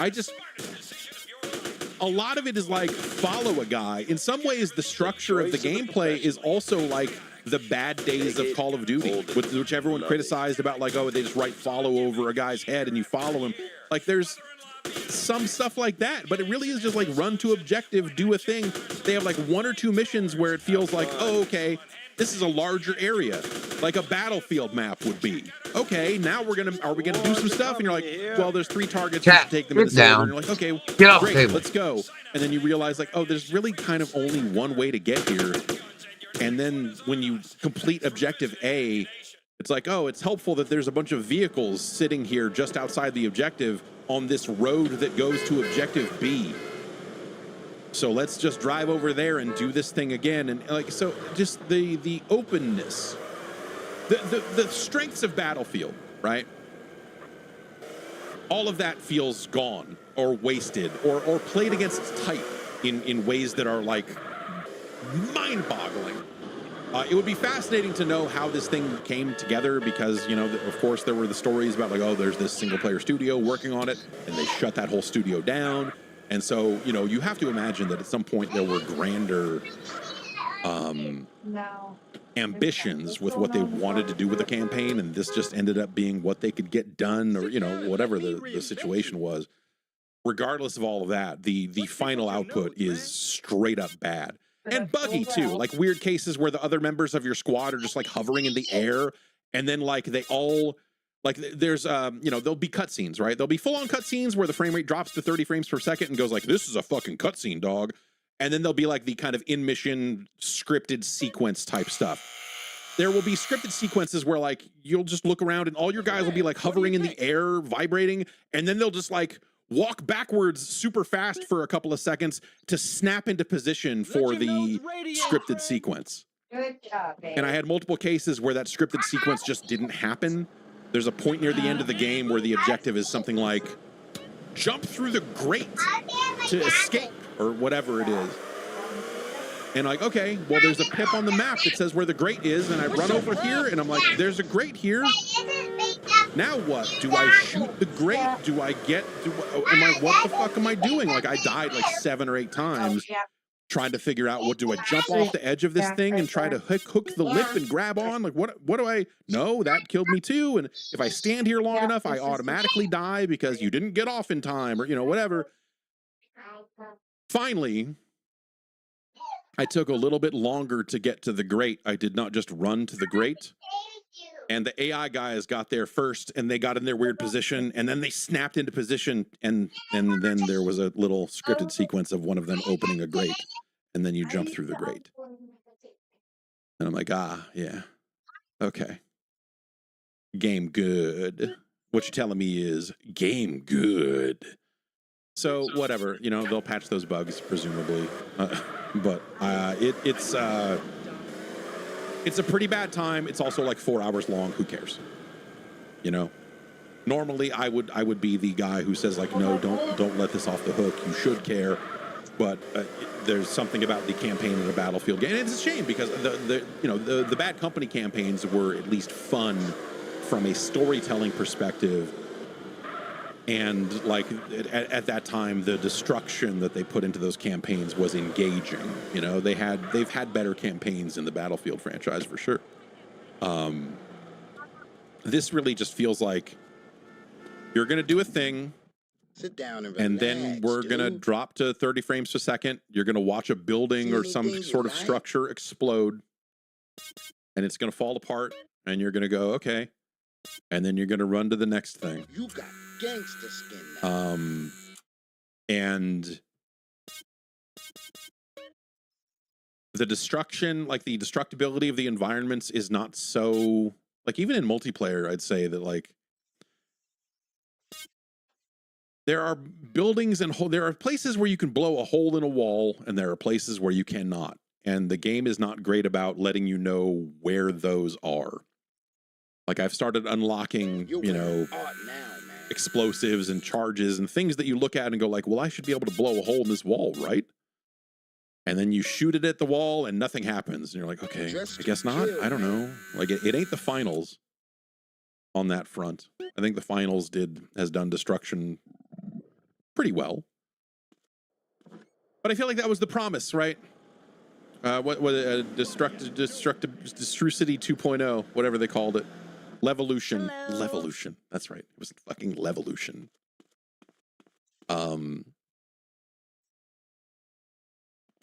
a lot of it is like follow a guy. In some ways, the structure of the gameplay is also like the bad days of Call of Duty, which everyone criticized about, like, oh, they just write follow over a guy's head and you follow him. Like, there's some stuff like that, but it really is just like run to objective, do a thing. They have like one or two missions where it feels like, oh, okay, this is a larger area, like a battlefield map would be. Okay, now are we gonna do some stuff? And you're like, well, there's 3 targets, you should take them in the center. And you're like, okay, Get off the great, table. let's go. And then you realize, like, oh, there's really kind of only one way to get here. And then when you complete objective A, it's like, oh, it's helpful that there's a bunch of vehicles sitting here just outside the objective on this road that goes to objective B. So let's just drive over there and do this thing again. And like, so just the openness, the strengths of Battlefield, right? All of that feels gone or wasted or played against type in ways that are like mind-boggling. It would be fascinating to know how this thing came together because, of course, there were the stories about like, oh, there's this single-player studio working on it, and they shut that whole studio down. And so, you have to imagine that at some point there were grander ambitions with what they wanted to do with the campaign, and this just ended up being what they could get done or, whatever the situation was. regardless of all of that, the final output is straight up bad. And buggy too, like weird cases where the other members of your squad are just like hovering in the air, and then like they all like there's there'll be cutscenes, right? There'll be full-on cutscenes where the frame rate drops to 30 frames per second and goes like, this is a fucking cutscene, dog. And then there'll be like the kind of in-mission scripted sequence type stuff. There will be scripted sequences where like you'll just look around and all your guys will be like hovering in the air, vibrating, and then they'll just like walk backwards super fast for a couple of seconds to snap into position for the scripted sequence. Good job, babe. And I had multiple cases where that scripted sequence just didn't happen. There's a point near the end of the game where the objective is something like jump through the grate to escape or whatever it is. And like, okay, well, there's a pip on the map that says where the grate is, and I run over here, and I'm like, there's a grate here. Now what? Do I shoot the grate? Do I get? What the fuck am I doing? Like, I died like 7 or 8 times trying to figure out what do I jump off the edge of this thing and try to hook the lip and grab on? Like, what do I? No, that killed me too. And if I stand here long enough, I automatically die because you didn't get off in time, or whatever. Finally, I took a little bit longer to get to the grate. I did not just run to the grate. And the AI guys got there first, and they got in their weird position, and then they snapped into position, and then there was a little scripted sequence of one of them opening a grate, and then you jump through the grate. And I'm like, yeah, okay. Game good. What you're telling me is game good. So whatever, they'll patch those bugs presumably, but it's a pretty bad time. It's also like 4 hours long. Who cares? Normally I would be the guy who says like, no, don't let this off the hook. You should care, but there's something about the campaign in a Battlefield game, and it's a shame because the Bad Company campaigns were at least fun from a storytelling perspective. And like at that time, the destruction that they put into those campaigns was engaging. They've had better campaigns in the Battlefield franchise for sure. This really just feels like you're going to do a thing. Sit down and then we're going to drop to 30 frames per second. You're going to watch a building or some sort of structure explode, and it's going to fall apart, and you're going to go, okay. And then you're going to run to the next thing. You got gangster skin now. And the destruction, like the destructibility of the environments is not so, like even in multiplayer, I'd say that like there are buildings and there are places where you can blow a hole in a wall, and there are places where you cannot. And the game is not great about letting you know where those are. Like I've started unlocking, explosives and charges and things that you look at and go like, well, I should be able to blow a hole in this wall, right? And then you shoot it at the wall and nothing happens. And you're like, okay, I guess not. I don't know. Like it ain't the finals on that front. I think the finals has done destruction pretty well. But I feel like that was the promise, right? Destrucity 2.0, whatever they called it. Levolution. Hello. Levolution. That's right. It was fucking Levolution.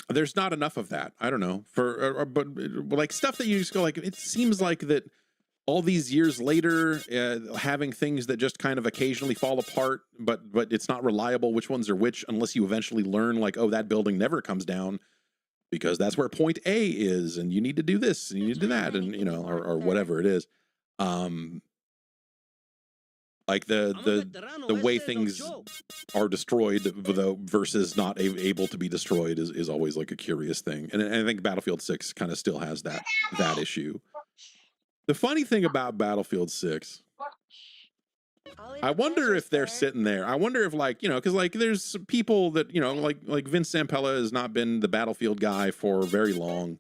There's not enough of that. I don't know. But like stuff that you just go like, it seems like that all these years later, having things that just kind of occasionally fall apart, but it's not reliable which ones are which unless you eventually learn like, oh, that building never comes down because that's where point A is, and you need to do this and you need to do that, and or whatever it is. Like the way things are destroyed versus not able to be destroyed is always like a curious thing, and I think Battlefield 6 kind of still has that issue. The funny thing about Battlefield 6, I wonder if they're sitting there. I wonder if because like there's people that like Vince Zampella has not been the Battlefield guy for very long.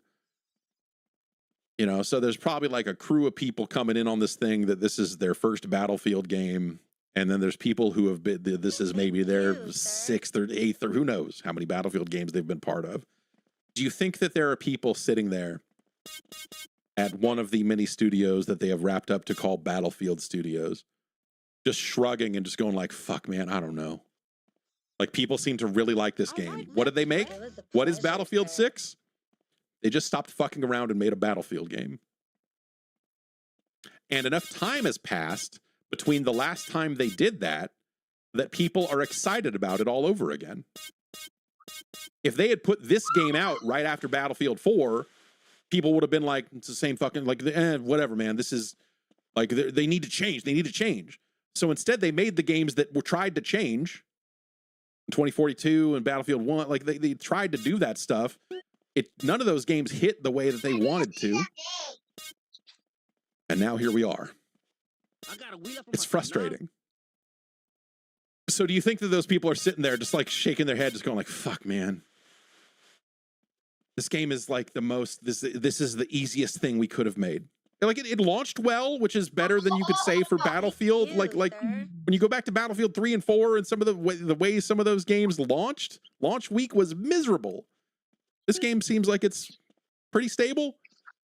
So there's probably like a crew of people coming in on this thing that this is their first Battlefield game. And then there's people who have been, this is maybe their 6th or 8th or who knows how many Battlefield games they've been part of. Do you think that there are people sitting there at one of the many studios that they have wrapped up to call Battlefield Studios, just shrugging and just going like, fuck man, I don't know. Like, people seem to really like this game. What did they make? What is Battlefield 6? They just stopped fucking around and made a Battlefield game. And enough time has passed between the last time they did that people are excited about it all over again. If they had put this game out right after Battlefield 4, people would have been like, it's the same fucking, like, whatever, man. This is, like, they need to change. They need to change. So instead, they made the games that were tried to change. 2042 and Battlefield 1, like, they tried to do that stuff. None of those games hit the way that they wanted to. And now here we are. It's frustrating. So do you think that those people are sitting there just like shaking their head, just going like, fuck, man. This game is like the most, this is the easiest thing we could have made. Like, it launched well, which is better than you could say for Battlefield. Like when you go back to Battlefield 3 and 4 and some of the ways some of those games launched, launch week was miserable. This game seems like it's pretty stable.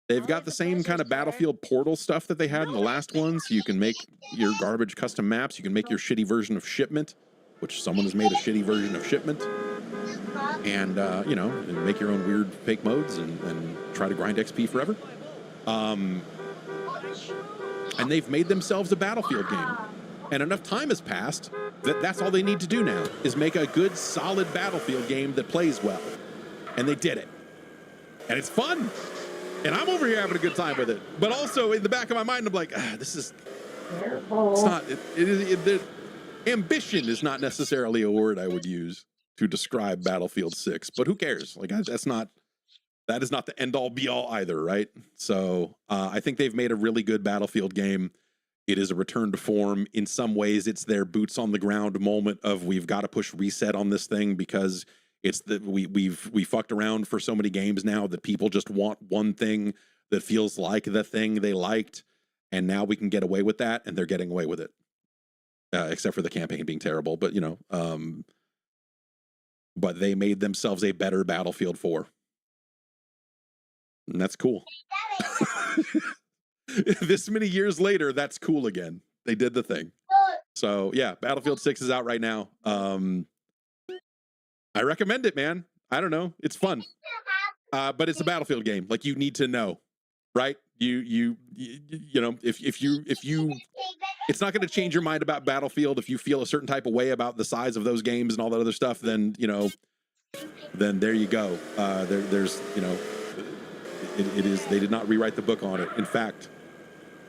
They've got the same kind of Battlefield Portal stuff that they had in the last one, so you can make your garbage custom maps. You can make your shitty version of Shipment, which someone has made a shitty version of Shipment. And, you know, make your own weird fake modes and try to grind XP forever. And they've made themselves a Battlefield game. And enough time has passed that that's all they need to do now, is make a good, solid Battlefield game that plays well. And they did it. And it's fun. And I'm over here having a good time with it. But also, in the back of my mind, I'm like, this is... It's not... ambition is not necessarily a word I would use to describe Battlefield 6. But who cares? Like, that is not the end-all, be-all either, right? So, I think they've made a really good Battlefield game. It is a return to form. In some ways, it's their boots-on-the-ground moment of, we've got to push reset on this thing, because... It's that we fucked around for so many games now that people just want one thing that feels like the thing they liked, and now we can get away with that, and they're getting away with it. Except for the campaign being terrible, but you know, but they made themselves a better Battlefield 4. And that's cool. This many years later, that's cool again. They did the thing. So yeah, Battlefield 6 is out right now. I recommend it, man. I don't know. It's fun. But it's a Battlefield game. Like, you need to know, right? You know, if you it's not going to change your mind about Battlefield. If you feel a certain type of way about the size of those games and all that other stuff, then, you know, then there you go. There's, you know, it is, they did not rewrite the book on it. In fact,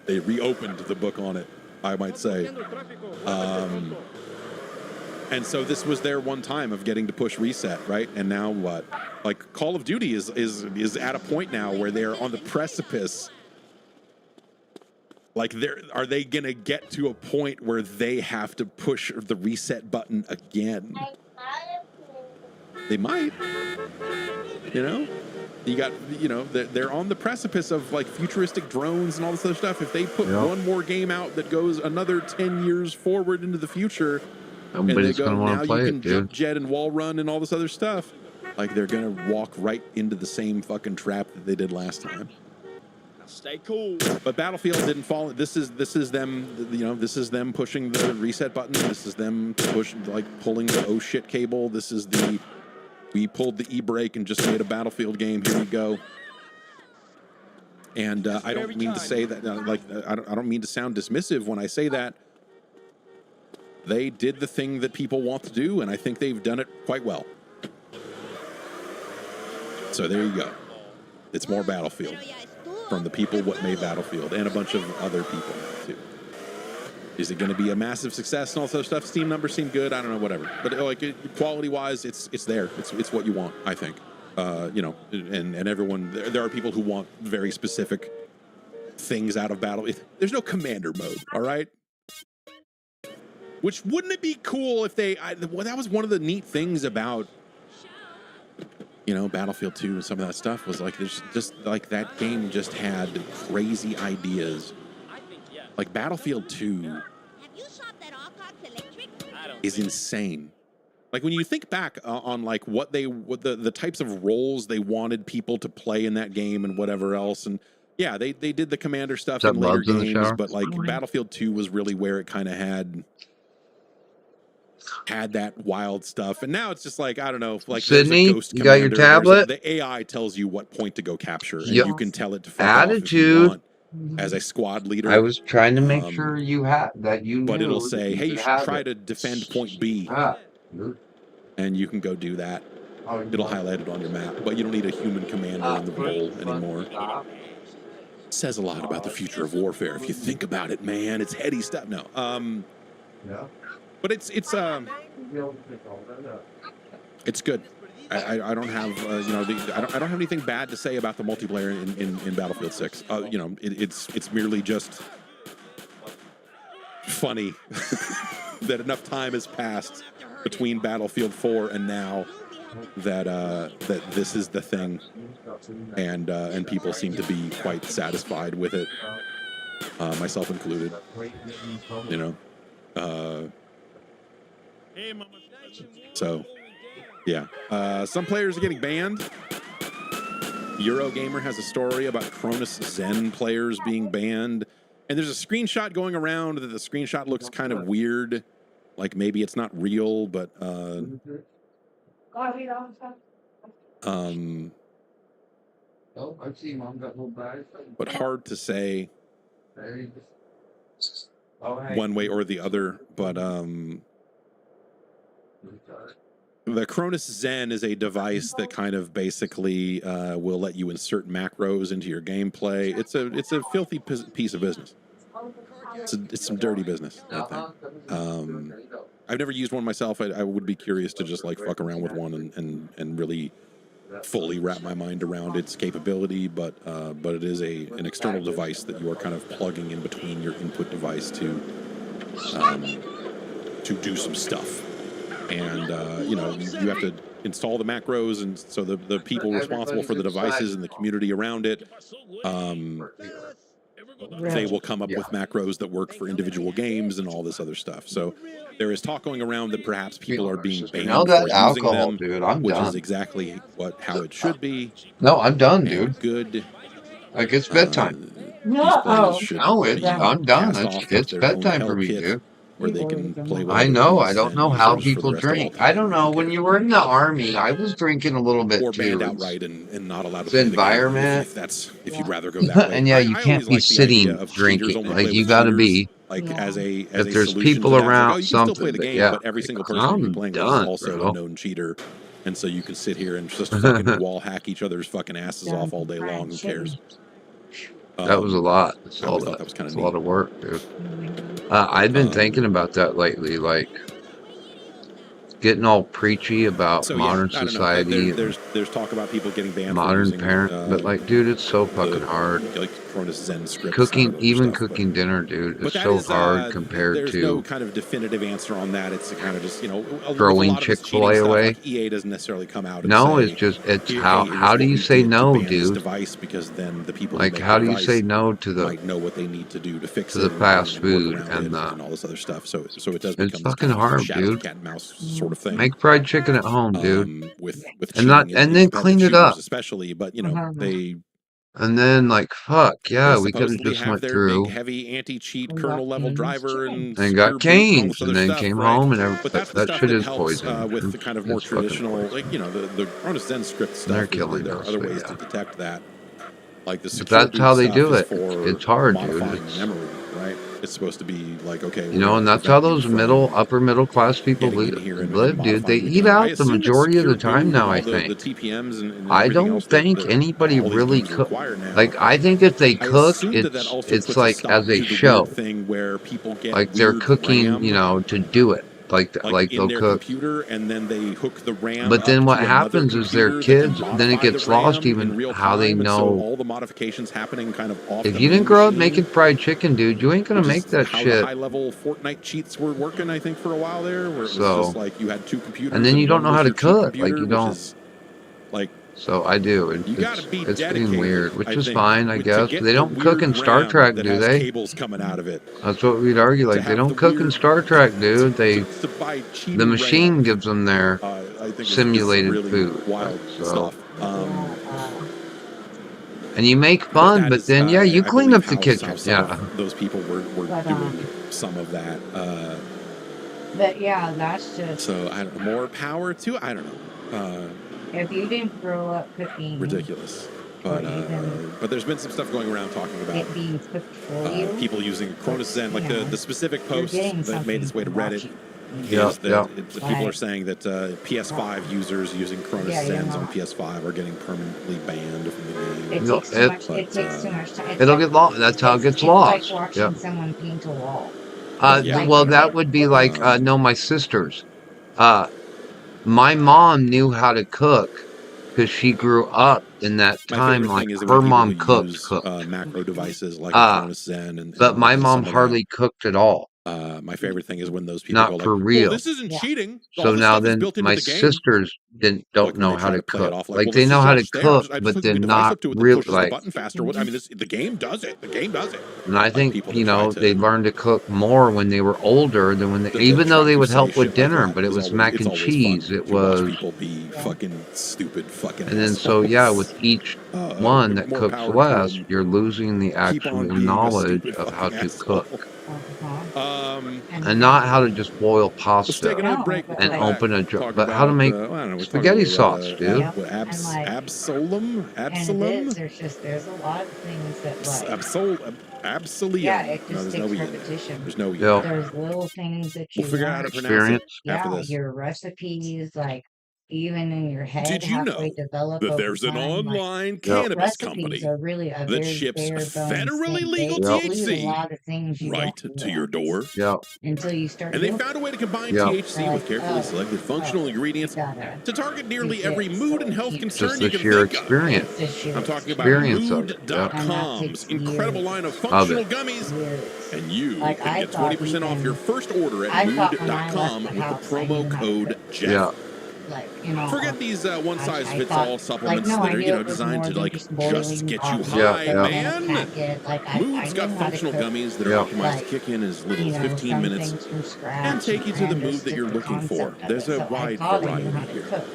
they reopened the book on it, I might say. And so this was their one time of getting to push reset, right? And now what? Like, Call of Duty is at a point now where they're on the precipice. Like, are they gonna get to a point where they have to push the reset button again? They might. You know? You got, you know, they're on the precipice of, like, futuristic drones and all this other stuff. If they put one more game out that goes another 10 years forward into the future, and they go, now you can jump jet and wall run and all this other stuff, like, they're gonna walk right into the same fucking trap that they did last time. Stay cool. But Battlefield didn't fall. This is them, you know, this is them pushing the reset button. This is them pulling the oh shit cable. This is we pulled the e-brake and just made a Battlefield game. Here we go. And I don't mean to say that, I don't mean to sound dismissive when I say that. They did the thing that people want to do, and I think they've done it quite well. So there you go. It's more Battlefield from the people what made Battlefield, and a bunch of other people too. Is it going to be a massive success and all that stuff? Steam numbers seem good. I don't know, whatever. But like, quality-wise, it's there. It's what you want, I think. You know, and everyone, there are people who want very specific things out of battle. There's no commander mode, all right? Which, wouldn't it be cool if well, that was one of the neat things about, you know, Battlefield 2 and some of that stuff, was like, there's just, like, that game just had crazy ideas. Like, Battlefield 2 is insane. Like, when you think back on, like, what the types of roles they wanted people to play in that game and whatever else, and yeah, they did the commander stuff in later games, but, like, Battlefield 2 was really where it kind of had had that wild stuff, and now it's just like, I don't know, like Sydney, there's a ghost you got your commander. tablet? The AI tells you what point to go capture, and Yep. you can tell it to fuck off if you Attitude. want as a squad leader. I was trying to make sure you had that you knew. But it'll say, that hey, you could should have try it. to defend point B, Ah. and you can go do that. It'll highlight it on your map, but you don't need a human commander in the role anymore. Says a lot about the future of warfare if you think about it, man. It's heady stuff. No, but it's good. I don't have you know, I don't have anything bad to say about the multiplayer in Battlefield 6. You know, it's merely just funny that enough time has passed between Battlefield 4 and now that that this is the thing, and people seem to be quite satisfied with it, myself included. You know, so yeah. Some players are getting banned. Eurogamer has a story about Cronus Zen players being banned, and there's a screenshot going around that the screenshot looks kind of weird, like maybe it's not real, but but hard to say one way or the other. But the Cronus Zen is a device that kind of basically will let you insert macros into your gameplay. It's a filthy piece of business. It's some dirty business, I think. I've never used one myself. I would be curious to just like fuck around with one and really fully wrap my mind around its capability. But it is an external device that you are kind of plugging in between your input device to do some stuff. And you know, you have to install the macros, and so the people responsible for the devices and the community around it, they will come up with macros that work for individual games and all this other stuff. So there is talk going around that perhaps people are being banned for using them, dude. I'm which done. is exactly how it should be. No, I'm done, dude. Good. Like it's bedtime. No, I'm done. It's bedtime for me, dude. Where they can play. I know. I don't know how people drink. I don't know. When you were in the army, I was drinking a little bit or too. banned outright and not allowed to play the environment. If you'd rather go that way. And yeah, you can't be sitting drinking. Like you got to be. Like as if there's people around, you something. Can still play the game, yeah, but every single person you're playing with is also a known cheater, and so you can sit here and just fucking wall hack each other's fucking asses off all day long. Who cares? That was a lot. I always thought that was kind of a lot of work, dude. I've been thinking about that lately, like getting all preachy about modern society. There's talk about people getting banned. Modern parent, but like, dude, it's so fucking hard. Like Cronus Zen scripts. Cooking dinner, dude, is so hard compared there's to. There's no kind of definitive answer on that. It's kind of just, you know, throwing Chick-fil-A away. Like EA doesn't necessarily come out. And no, say, it's just how do you say no, dude? Device, because then the people like how do you say no to the might know what they need to do to fix the fast food and all this other stuff. So it does. It's fucking hard, dude. Cat and mouse sort of thing. Make fried chicken at home, dude. With and then clean it up, especially. But you know they. And then, like, fuck, yeah, we could have just went through. Big, heavy anti-cheat kernel level driver and got canes, and then stuff, came right? home, and that shit is helps, poison. With the kind of more traditional, like, you know, the Cronus Zen script stuff. They're killing there are us, other ways yeah. to detect that. Like the but that's how they do it. It's hard, dude. Memory, right? It's supposed to be like, okay, you know, and that's how those upper middle class people live, dude. They eat out the majority of the time now. I think. I don't think anybody really cook. Like, I think if they cook, it's like as a show. Like they're cooking, you know, to do it. Like they'll cook. And then they hook the RAM. But then what happens is their kids. Then it gets lost even how they know all the modifications happening kind of off. If you didn't grow up making fried chicken, dude, you ain't gonna make that how shit. The high-level Fortnite cheats were working, I think, for a while there, where it was just like you had two computers, and then you don't know how to cook. Like you don't. Like. So I do. It's getting weird, which is fine, I guess. They don't cook in Star Trek, do they? Cables coming out of it. That's what we'd argue. Like they don't cook in Star Trek, dude. The machine gives them their simulated really food. Wild stuff. And you make fun, but then you clean up the kitchen. Yeah, those people were doing some of that. But yeah, that's just. So I don't know, more power to I don't know. If you didn't grow up cooking, Ridiculous. or But even there's been some stuff going around talking about it being cooked for you, people using Cronus Zen, like the specific you're post getting that made its way to something Reddit. watching. Is that people are Like- saying that PS5 users using Cronus Yeah, you're Zens on not. PS5 are getting permanently banned from the game. It No, takes too much. It takes too much time. It's It'll like, get lost. That's how it gets it's lost. like watching Yeah. someone paint a wall. Yeah. Well, that would be like no, my sisters. My mom knew how to cook because she grew up in that My time. favorite Like thing is her when mom people who cooked. use macro devices like a Cronus Zen and But my some mom of that. hardly cooked at all. My favorite thing is when those people Not go like, for real. "Well, this isn't cheating. All So this now stuff is then, built into my the game." sisters don't Like when know they how try to play it cook. off like, Like well, they this know is how to just there. cook, I just but hook they're the device not up to it that real. pushes the Like, button faster. I mean, the game does it. The game does it. and I think people you that try know to- they learned to cook more when they were older than when they, even though they would help with dinner. But it was mac and cheese. It was. People be fucking stupid fucking. And then so yeah, with each one that more cooks power to less, them. you're losing the Keep on actual being a knowledge stupid of how fucking to asshole. cook. And And not how to just boil Let's pasta take another break. We'll and come back. open a jar, Talk but how to about, make I don't know, we're spaghetti talking about, sauce, dude. what, And like- Absalom? And it is. There's a lot of things that like. Absolium. Yeah, it No, just there's no takes E in there. repetition. There's no E. Yeah. There's little things that you We'll figure out how learn. to pronounce it Experience. after Yeah, this. your recipes, like even in your head, Did you halfway know develop that over there's an time, online like, cannabis recipes company are really a that very ships bare bones federally thing. legal They include THC a lot of things you right don't to your door? Yeah. until you start. And they doing found a way to combine Yeah. THC with carefully selected functional ingredients to target nearly every mood and health concern Just you the can sheer think of. experience. It's the sheer I'm talking about Experience of it, yeah. Mood.com's And that takes incredible years line of functional gummies. years. And you Like, can I get thought 20% off even- your first order at I thought when I mood.com left with the the house, I promo knew how to code cook. Jeff. Yeah. Like, you know, Forget these I one-size-fits-all thought- supplements like, no, that I are, knew you know, it was designed more to than like just just boiling get you hot high, water in a man. packet. Like, I Mood's got knew how to functional cook, gummies that are Yeah. optimized like, to kick in as little you as know, 15 some minutes things from scratch and take you to the mood that understood you're the looking for. concept of There's it. a So I wide thought I variety knew how to here. cook.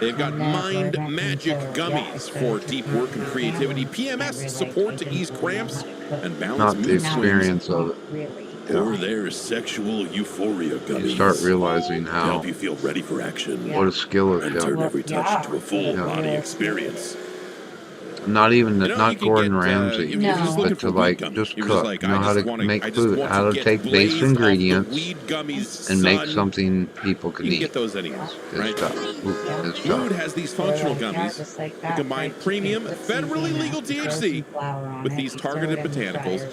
They've got And then Mind I went Magic into- Gummies it's for the deep work and creativity, family. PMS I realized support I to didn't ease really know cramps how to cook. and balance Not the mood swings. experience of it. Really. Or their sexual euphoria gummies. You start realizing to how help you feel ready for action what a skill it and is. turn every touch Yeah. into a full Yeah. body experience. Not even You know, not you can Gordon get, Ramsay, if you're just looking but for to weed like gummies, just you're cook, like, know I how just to wanna- make I just food, want how to get take base blazed off the ingredients weed gummies, and make son. something people can You can eat. get those anyways, It's right? tough. It's Mood tough. has these functional Yeah, gummies just like that combine right? premium, You put federally seasoning legal out, you throw THC some flour on with it, these you throw targeted it in the botanicals fryer.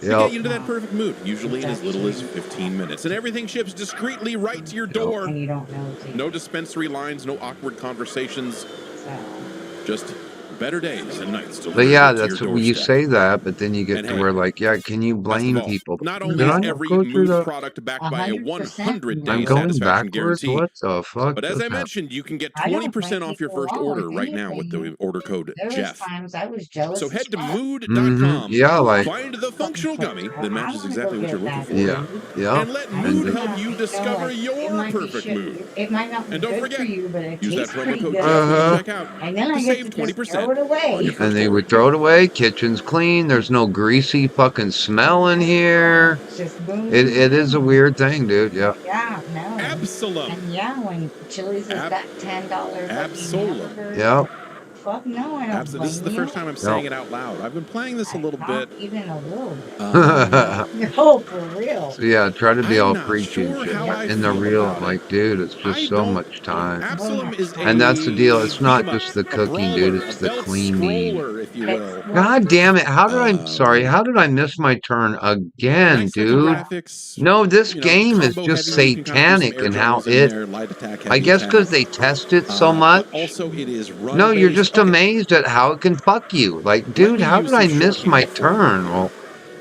to get Yep. you into that perfect mood, usually in as little as 15 minutes. And everything ships discreetly right to your door. And you don't know till No dispensary lines, no awkward conversations, so. just better days and nights But yeah, delivered to that's your what you doorstep. say that, but then you get And to hey, where like, yeah, can you Best blame of all, people? not Did only I is not every go through mood that? product backed by a 100% 100-day I'm going satisfaction backwards. guarantee. What the fuck? But as just I happened? mentioned, you can get I don't 20% blame off your people first at all. order If right now with the anything, order code There was Jeff. times I was jealous. So as head to fuck. mood.com, Yeah, like find the functional gummy that matches exactly what you're looking for, yeah, yeah. and let And mood then- help you discover your perfect mood. It might not be And don't good forget, for you, but it use that tastes promo pretty code good. Jeff when Uh-huh. you check out And then to I save get to just 20% throw it on away. your first And they order. would throw it away. Kitchen's clean. There's no greasy fucking smell in here. It's just boom. It is a weird thing, dude. Yeah. Yeah, no. Absalom. And yeah, when Chili's is that $10 Absolum. hamburger, Yeah. fuck no, I don't This is the blame first you. time I'm saying it out loud. I've been playing this a little Not bit. even a little bit. So No, for real. yeah, try to be I'm all not preachy and sure shit. how I In the feel real, about it. like, dude, it's I just so don't- much time. Absalom is And that's the deal. It's not a just the a cooking, dude. brawler, It's a the belt cleaning. scroller, if you will. God damn it! How did Um, sorry? How did I miss my turn again, Nice dude? graphics. No, this You know, game is combo just heavy, you can kind of do some satanic air in how drums in it. there, light attack, I heavy guess attack. because they test it so But much. also, it is run. No, you're just Okay, amazed at how it can fuck you. Like, let dude, me how use did I some miss Sharpie my before we turn? go. Well,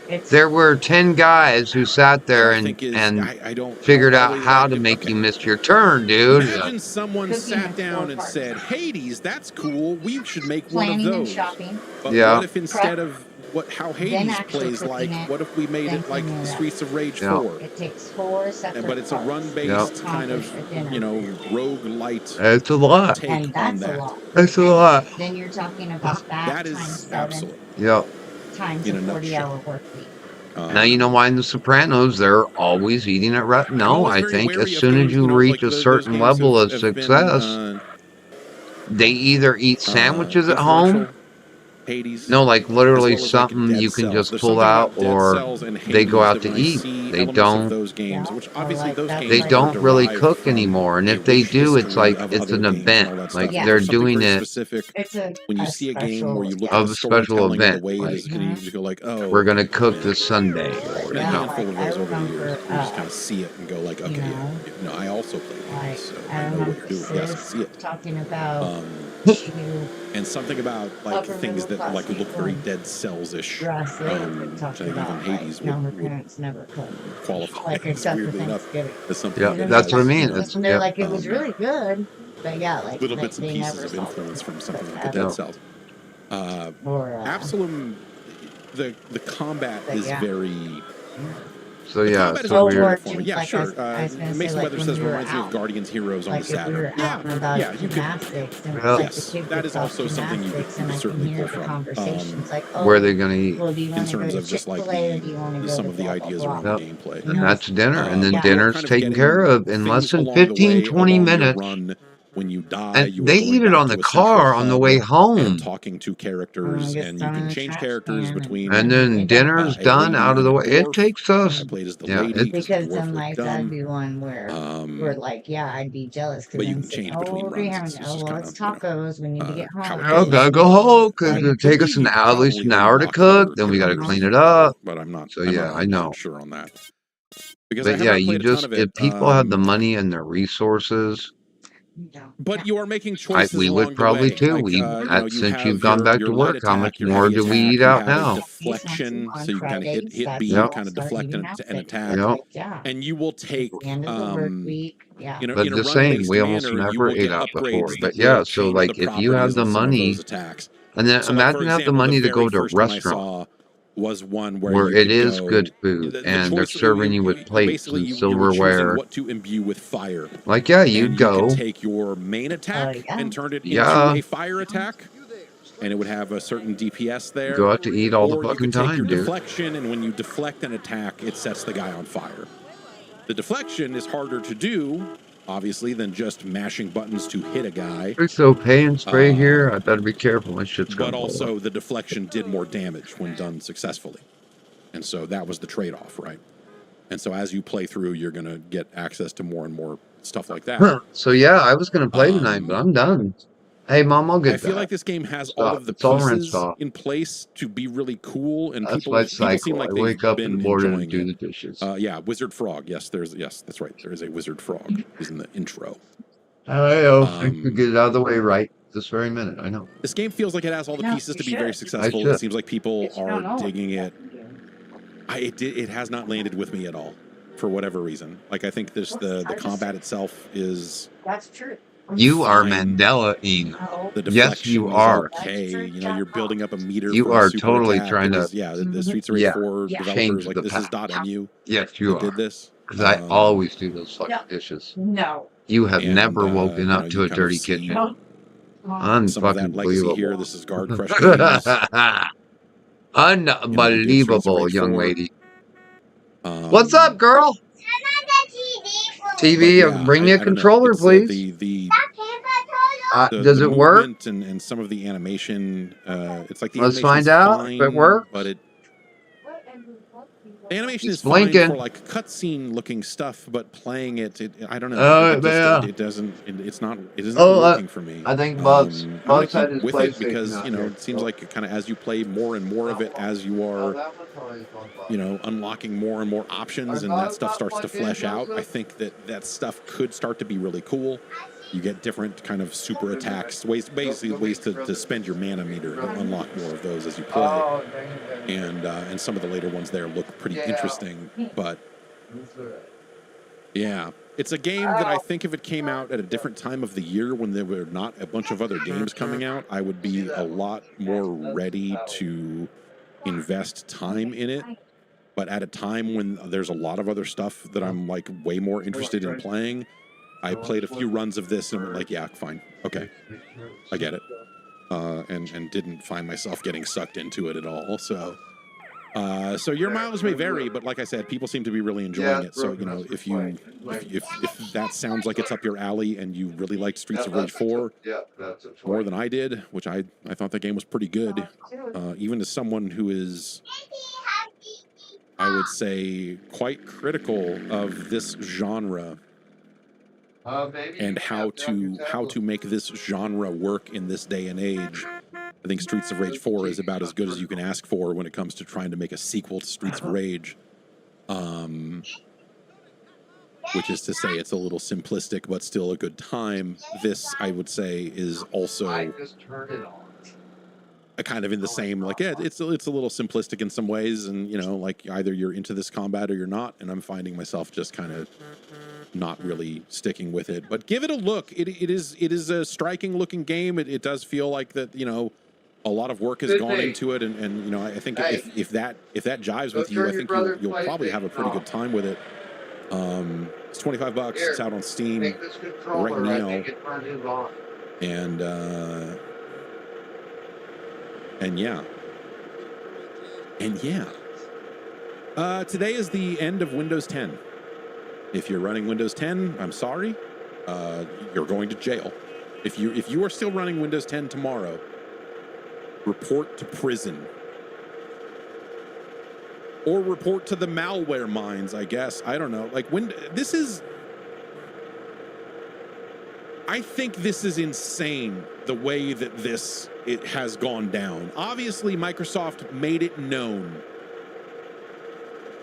It's there were 10 guys who sat there What I and think is, and I don't figured out always how like to it. make Okay. you miss your turn, dude. Imagine someone Cooking sat is down 4 and parts. said, Hades, that's cool. We should make planning one and of those. shopping. But Yeah. what if instead of how Hades actually plays like, cooking it, what if we made then it like cleaning it up. Streets of Rage Yeah. 4? It takes 4 separate But it's a parts run-based to kind of, accomplish a dinner. you know, rogue light It's a lot. take And on that's that. a lot. It's a lot. Then you're talking about that That times is 7 absolute. Yep. times in a a 40-hour nutshell. work week. Now you know why in The Sopranos they're always eating at No, I think as soon as you reach a certain level of success, they either eat sandwiches at home. Hades, No, like as literally well as like something Dead you can Cells. just There's pull something out, about Dead or Cells and they go Hades out that to when I eat. see They elements of don't. those games, which obviously like those that's games They like don't really derived cook from anymore, and a if they rich do, it's history like of it's other an games and event. all that Like stuff. But they're there's something doing very it specific it's when you a see a game special where you look yeah. at of the a special storytelling and the event. way it Like is, and you just go like, oh, we're gonna cook man. this Sunday, or Been a you know. handful of I those over the years. remember, You just kind of see it and go like, okay, know, yeah, I also play like games, so I I know what remember you're doing. Yes, I sis see it. talking about Um, she and something about like upper things middle that class like look people very and Dead Cells-ish, dress later which I talking think even about Hades like, no, her would parents never cooked. qualify Like as except for weirdly enough Thanksgiving. as something Yeah, that that's what I has, mean. you know, It's And they're like, it was really good. But yeah, like little bits and they pieces never of saw influence it. from something But like a that- Dead Yeah. Cells. or Absalom, the combat But is yeah. very. So The yeah, combat is so very weird. uniform. Yeah, like sure. I was gonna say, Mason like Weather when says we were reminds me of out, Guardians Heroes on like the if we Saturn. were out and about yeah, you could. gymnastics and Yeah. it's like Yes, the kids that would is talk also something you could, gymnastics and I can certainly hear pull the from. conversations like, oh, Where are they gonna eat? well, do you In want to go terms to of just like Chick-fil-A or do you want to go some to of the blah, blah, ideas blah? around Yep. the gameplay. And that's dinner, and then You're dinner's kind of taken getting care of in less things than along the 15, way, 20 along your minutes. run. When you die, And you are they going eat it back on to the a central car on the way hub home. and talking to characters, gets and you thrown in can the change trash characters can between And then dinner's a done lady out of and the a way. It dwarf. takes us. I played as the Yeah, lady because the because dwarf in looked life dumb. that'd be one where like, yeah, I'd be jealous because But you then can say, change oh, between we'll be runs. having, It's oh, just well, kind it's of, you know, tacos. We need to get how it home. I goes. gotta go home because Like, it'll take us believe at you least an probably hour to unlock cook. other Then we gotta characters clean in it there, up. but I'm not. So I'm yeah, not I know. 100% sure on that because I But have yeah, not you played a ton just of it. if people had the money and the resources, But you are making choices we would along the probably way. too. Like, We you know, you since you've have gone back your to light work, how much attack, your more heavy do we attack, eat you out have a now? deflection, on so you can kind of Fridays, hit that's B when and Yep. kind of start deflect eating an out attack. Yep. Yeah. And you will take, The end of the work week. Yeah. you know, But in a the same, run-based we almost manner, you never will ate get out before. upgrades But that will yeah, so change like the if you have properties the on some of those money, attacks. and then So, like, for imagine have the example, money the to very go to a first one I restaurant saw was one where where you it could is go, good food the and they're choice, serving you with plates basically and you were choosing silverware. what to imbue with fire. Like yeah, you'd And you go. could take your main attack yeah. and turn it into Yeah. a fire attack, and it would have a certain DPS there. Go out to eat all the Or you fucking could take your time, dude. deflection, and when you deflect an attack, it sets the guy on fire. The deflection is harder to do, obviously, than just mashing buttons to hit a guy. So pay and spray here. I better be careful. My shit's gonna But blow also, up. the deflection did more damage when done successfully. And so that was the trade-off, right? And so as you play through, you're going to get access to more and more stuff like that. So yeah, I was gonna play tonight, but I'm done. Hey mom, I'll get I feel that. like this game has Stop. all of the It's all rinsed pieces off. in place to be really cool, and That's people my seem cycle. like I they've wake up in been the morning and enjoying do it. the dishes. Yeah, Wizard Frog. Yes, that's right. There is a Wizard Frog. He's in the intro. I know. I could get it out of the way right this very minute. I know. This game feels like it has all the No, pieces you to be very should. successful. should. It seems like people If you don't are know digging it. it. It has not landed with me at all, for whatever reason. Like I think the combat itself is. That's true. You are fine. Mandela-ing. No. The Yes, deflection you is are. okay. You know, you're building up a meter. You for are a super totally attack. trying It to- is, the Streets of Rage Yeah. 4 Yeah. developers, Change like the this is path. not on you. Yes, you That are. did this. Because I always do those fucking Yeah. dishes. No. You have And, never you woken know, up you to a kind of dirty see kitchen. No. some of that legacy Unfucking here. believable. This is Guard Crush Games. Unbelievable, young Streets of Rage lady. 4. What's up, girl? TV, But yeah, bring me a I don't know. controller, It's, please. the Does it work? movement and some of the animation. It's like the Let's animation's find out fine, if it works. but the animation It's is fine blinking. for like cutscene looking stuff, but playing it, I don't know. Oh, It yeah. it doesn't. It isn't Oh, working for me. I think Buzz I'm Buzz gonna had keep his with it PlayStation because out you know here. it seems like kind of as you play more and more of it, as you are unlocking more and more options, and that stuff starts to flesh out. I think that stuff could start to be really cool. You get different kind of super attacks, basically ways to spend your mana meter and unlock more of those as you play. And some of the later ones there look pretty interesting, but yeah. It's a game that I think if it came out at a different time of the year when there were not a bunch of other games coming out, I would be a lot more ready to invest time in it. But at a time when there's a lot of other stuff that I'm like way more interested in playing, I played a few runs of this and went like, yeah, fine. Okay. I get it. And didn't find myself getting sucked into it at all. So So your mileage may vary, but like I said, people seem to be really enjoying it. So, you know, if that sounds like it's up your alley and you really liked Streets of Rage 4 more than I did, which I thought the game was pretty good, even as someone who is, I would say, quite critical of this genre and how to make this genre work in this day and age. I think Streets of Rage 4 is about as good as you can ask for when it comes to trying to make a sequel to Streets of Rage. Which is to say it's a little simplistic, but still a good time. This, I would say, is also a kind of in the same, like, yeah, it's a little simplistic in some ways, and, you know, like, either you're into this combat or you're not, and I'm finding myself just kind of not really sticking with it. But give it a look. It is a striking looking game. It does feel like that, you know, a lot of work has gone into it, and you know, I think if that jives with you, I think you'll probably have a pretty good time with it. It's $25. It's out on Steam right now, and yeah. Today is the end of Windows 10. If you're running Windows 10, I'm sorry, you're going to jail. If you are still running Windows 10 tomorrow, report to prison. Or report to the malware mines, I guess. I don't know. Like, I think this is insane, the way that it has gone down. Obviously, Microsoft made it known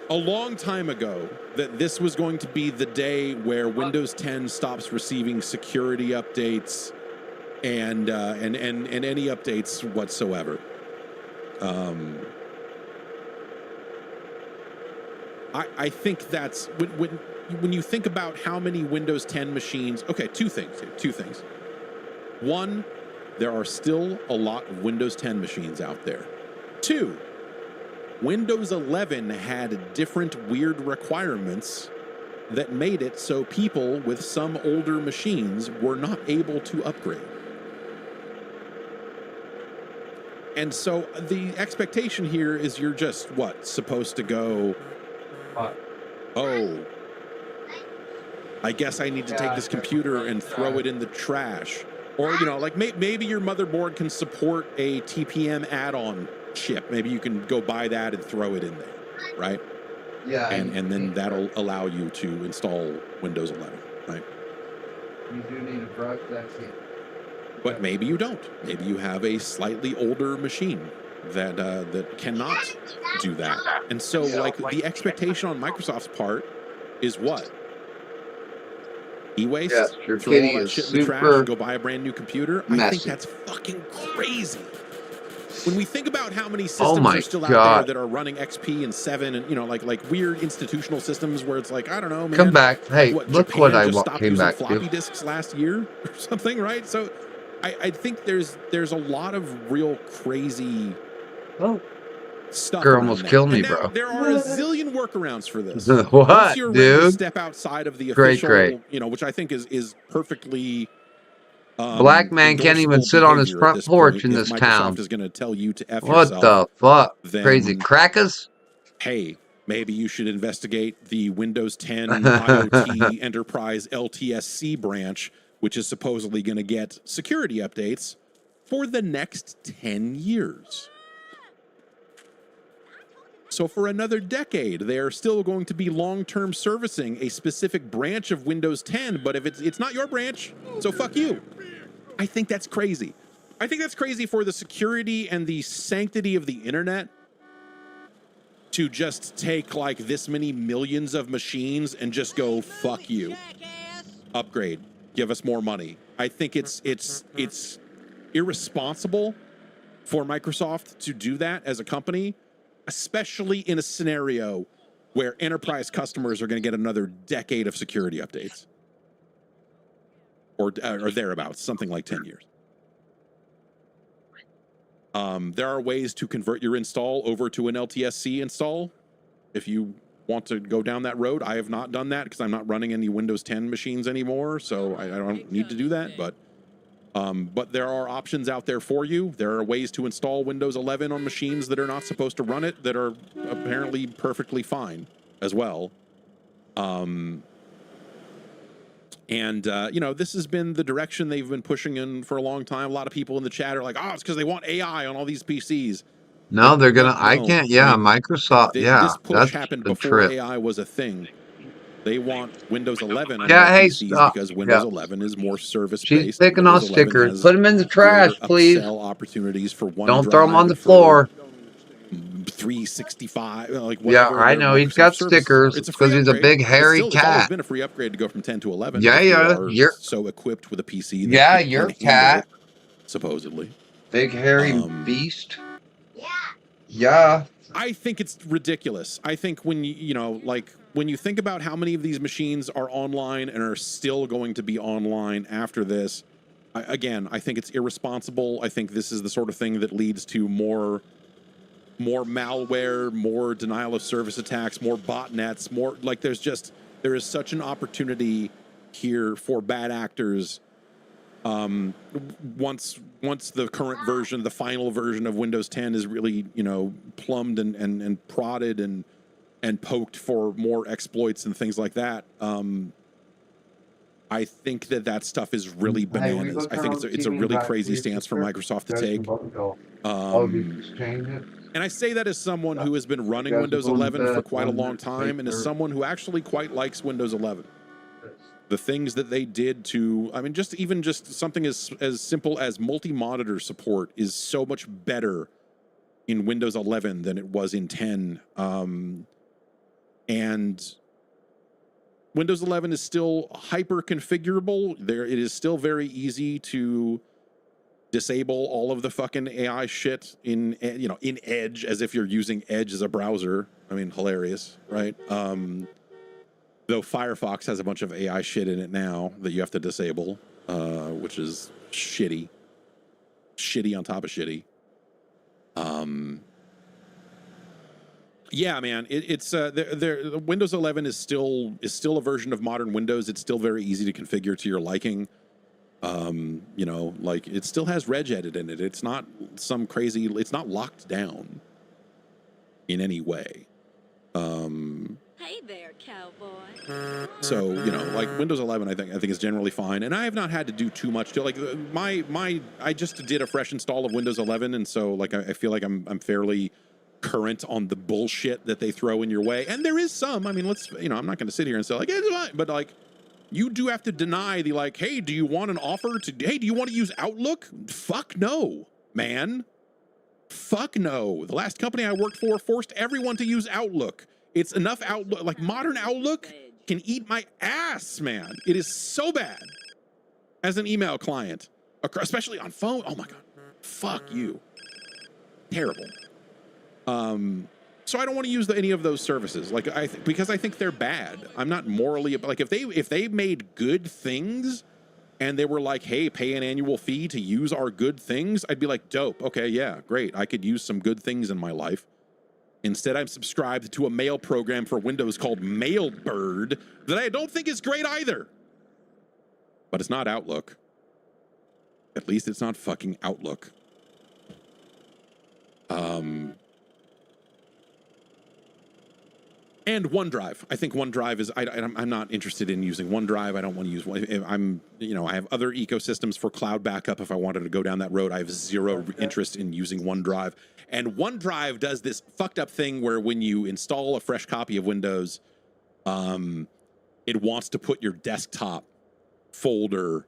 a long time ago that this was going to be the day where Windows 10 stops receiving security updates and any updates whatsoever. I think that's when you think about how many Windows 10 machines. Okay, two things. One, there are still a lot of Windows 10 machines out there. Two, Windows 11 had different weird requirements that made it so people with some older machines were not able to upgrade. And so the expectation here is you're just, supposed to go, oh, I guess I need to take this computer and throw it in the trash. Or, you know, like maybe your motherboard can support a TPM add-on chip. Maybe you can go buy that and throw it in there, right? Yeah. And then that'll allow you to install Windows 11, right? You do need a brush, that's it. But maybe you don't. Maybe you have a slightly older machine that cannot do that. And so, the expectation on Microsoft's part is what? E-waste? Yes, your throw all kitty that is shit in the trash super and go buy a brand new computer? messy. I think that's fucking crazy. When we think about how many systems my are still out God. there that are running XP and 7 and, you know, like weird institutional systems where it's like, I don't know, man. Come back. Hey, Like look Japan what I just stopped came using back floppy to. disks last year or something, right? So I think there's a lot of real crazy stuff Girl around almost that. killed me, And now bro. there are a zillion workarounds for this. What, Once you're ready to dude? step outside of the Great, official, you know, which I think is perfectly Black man can't even endorsable sit on his behavior at front this porch point. in If this Microsoft town. is going to tell you to F What yourself, the fuck? then Crazy crackers? hey, maybe you should investigate the Windows 10 IoT Enterprise LTSC branch, which is supposedly going to get security updates for the next 10 years. So for another decade, they are still going to be long-term servicing a specific branch of Windows 10, but if it's not your branch, so fuck you. I think that's crazy. I think that's crazy for the security and the sanctity of the internet to just take like this many millions of machines and just go, fuck you. Upgrade. Give us more money. I think it's irresponsible for Microsoft to do that as a company, especially in a scenario where enterprise customers are going to get another decade of security updates. Or thereabouts, something like 10 years. There are ways to convert your install over to an LTSC install if you want to go down that road. I have not done that because I'm not running any Windows 10 machines anymore, so I don't need to do that. But But there are options out there for you. There are ways to install Windows 11 on machines that are not supposed to run it that are apparently perfectly fine as well. You know, this has been the direction they've been pushing in for a long time. A lot of people in the chat are like, oh, it's because they want AI on all these PCs. No, they're gonna. I No. can't. Yeah, I mean, Microsoft. Yeah, this push that's happened the before trip. AI was a thing. They want Windows 11 on Yeah, more hey, PCs stop. because Yeah, Windows 11 is more service-based. she's picking Windows off 11 stickers. has Put them in the trash, greater please. upsell opportunities for OneDrive. Don't throw them on the and for floor. 365, like Yeah, whatever. I their know. He's Microsoft got services stickers are. It's a free because he's a upgrade. big hairy It's always cat. been a free upgrade to go from 10 to 11 Yeah, if you yeah. are You're so equipped with a PC that yeah, it you're can a cat. handle, supposedly. Big hairy Um, beast. Yeah. I think it's ridiculous. I think when you know, like when you think about how many of these machines are online and are still going to be online after this, I think it's irresponsible. I think this is the sort of thing that leads to more malware, more denial of service attacks, more botnets, more like there is such an opportunity here for bad actors. Once the current version, the final version of Windows 10 is really, you know, plumbed and prodded and poked for more exploits and things like that, I think that stuff is really bananas. I think it's a really crazy stance for Microsoft to take. And I say that as someone who has been running Windows 11 for quite a long time and as someone who actually quite likes Windows 11. The things that they did to, I mean, just something as simple as multi-monitor support is so much better in Windows 11 than it was in 10. And Windows 11 is still hyper configurable. It is still very easy to disable all of the fucking AI shit in Edge, as if you're using Edge as a browser. I mean, hilarious, right? Though Firefox has a bunch of AI shit in it now that you have to disable, which is shitty. Shitty on top of shitty. Yeah, man, it's Windows 11 is still a version of modern Windows. It's still very easy to configure to your liking. You know, like it still has regedit in it. It's not some crazy. It's not locked down in any way. Hey there, cowboy. So, you know, like Windows 11, I think is generally fine, and I have not had to do too much to like I just did a fresh install of Windows 11, and so like I feel like I'm fairly current on the bullshit that they throw in your way, and there is some. I mean, I'm not going to sit here and say like it's fine, but like you do have to deny the like, hey, do you want an offer to? Hey, do you want to use Outlook? Fuck no, man. Fuck no. The last company I worked for forced everyone to use Outlook. It's enough Outlook, like modern Outlook can eat my ass, man. It is so bad as an email client, especially on phone. Oh my God. Fuck you. Terrible. So I don't want to use any of those services, like because I think they're bad. I'm not morally like if they made good things and they were like, hey, pay an annual fee to use our good things, I'd be like, dope. Okay, yeah, great. I could use some good things in my life. Instead, I'm subscribed to a mail program for Windows called Mailbird that I don't think is great either. But it's not Outlook. At least it's not fucking Outlook. And OneDrive. I think OneDrive is. I'm not interested in using OneDrive. I don't want to use one. I have other ecosystems for cloud backup. If I wanted to go down that road, I have zero interest in using OneDrive. And OneDrive does this fucked up thing where when you install a fresh copy of Windows, it wants to put your desktop folder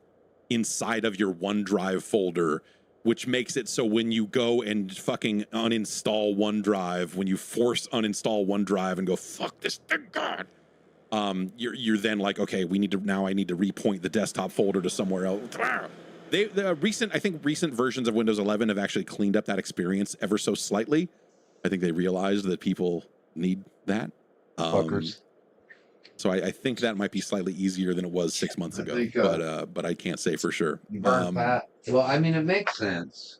inside of your OneDrive folder, which makes it so when you go and fucking uninstall OneDrive, when you force uninstall OneDrive and go, fuck this thing, God, you're then like, okay, I need to repoint the desktop folder to somewhere else. I think recent versions of Windows 11 have actually cleaned up that experience ever so slightly. I think they realized that people need that. Fuckers. So I think that might be slightly easier than it was 6 months ago, but I can't say for sure. Well, I mean, it makes sense.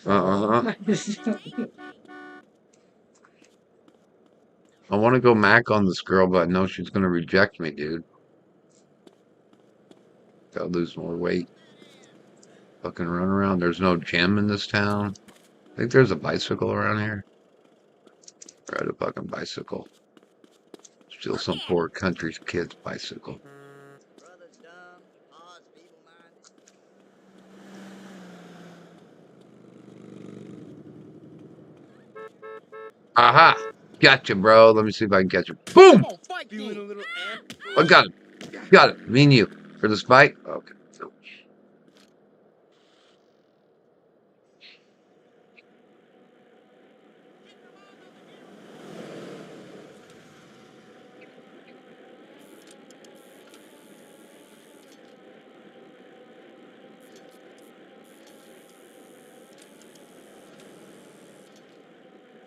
Uh-huh. I want to go Mac on this girl, but I know she's going to reject me, dude. Gotta lose more weight. Fucking run around. There's no gym in this town. I think there's a bicycle around here. Ride a fucking bicycle. Steal some poor country's kid's bicycle. Brother's dumb, Pa's feeble-minded. Aha! Gotcha, bro. Let me see if I can catch him. Boom! Oh, fight feeling a little amped. I got him. Got it. Me and you. For this bike? Okay.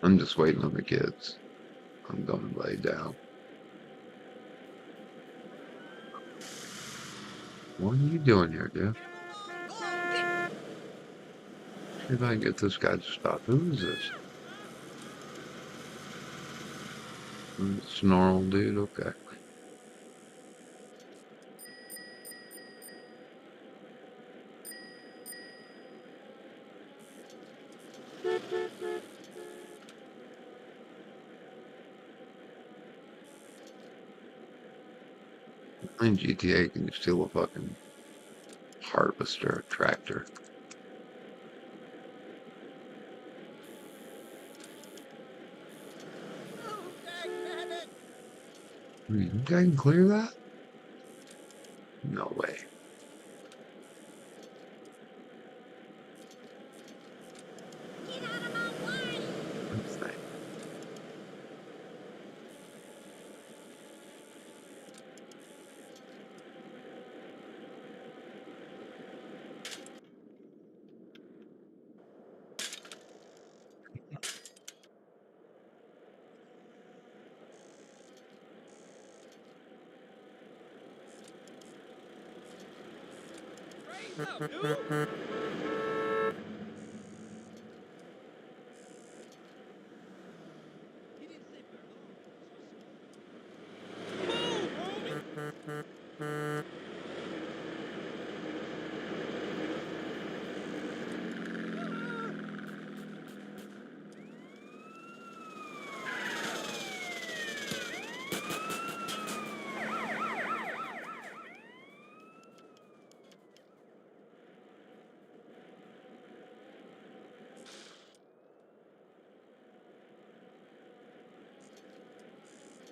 I'm just waiting on the kids. I'm going to lay down. What are you doing here, dude? See if I can get this guy to stop. Who is this? Snarl dude? Okay. In GTA, can you steal a fucking harvester, a tractor? You think I can clear that? No way. What's that?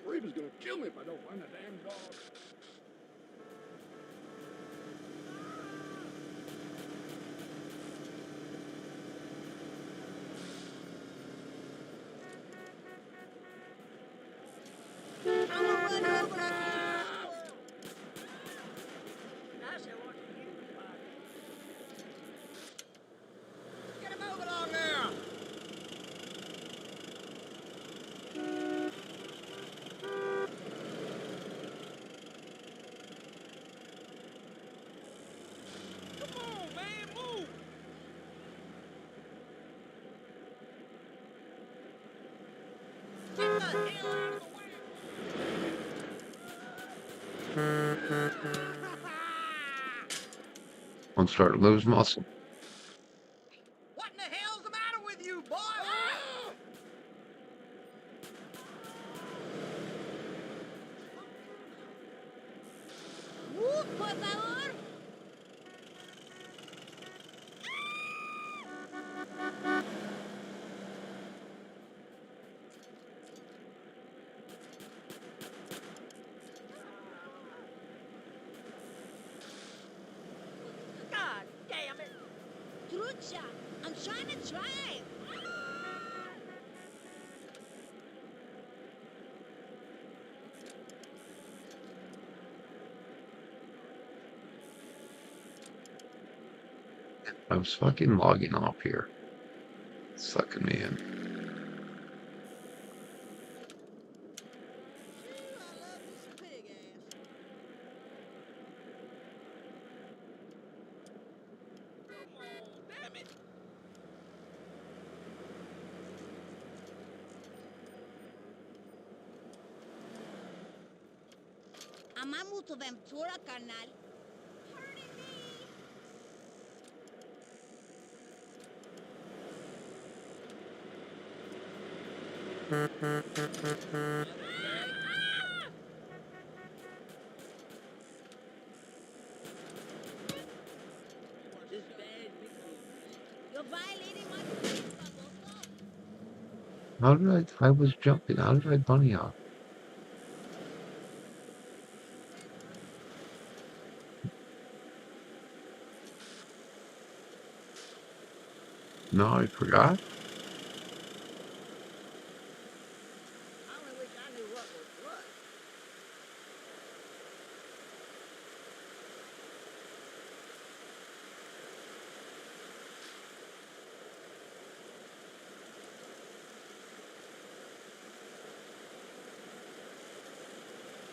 Reaper's gonna kill me if I don't find the damn dog. Get him over along there! Come on, man, move! Get the hell out of the way! I'm starting to lose muscle. What in the hell's the matter with you, boy? Por favor. God damn it! Trucha. I'm trying to drive. I was fucking logging off here. Sucking me in. I love this pig ass. Come on, damn it! Amamos tu aventura, carnal. You're violating my space, baboso. How did I was jumping. How did I bunny off? No, I forgot. I only wish I knew what was what.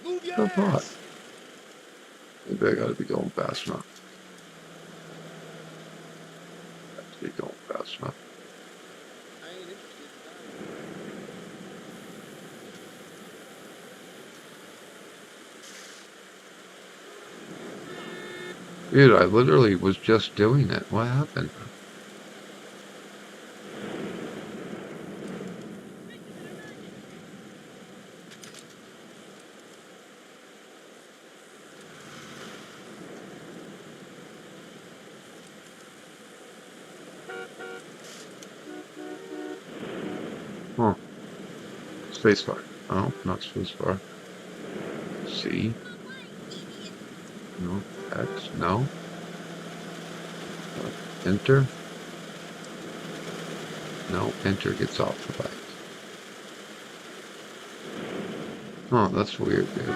Move your I thought. ass. Maybe I gotta be going fast enough. Have to be going fast enough. I ain't interested in dying. Dude, I literally was just doing it. What happened? Huh. Spacebar. Oh, not spacebar. C. No. X. No. Enter. No. Enter gets off the bike. Oh, that's weird, dude.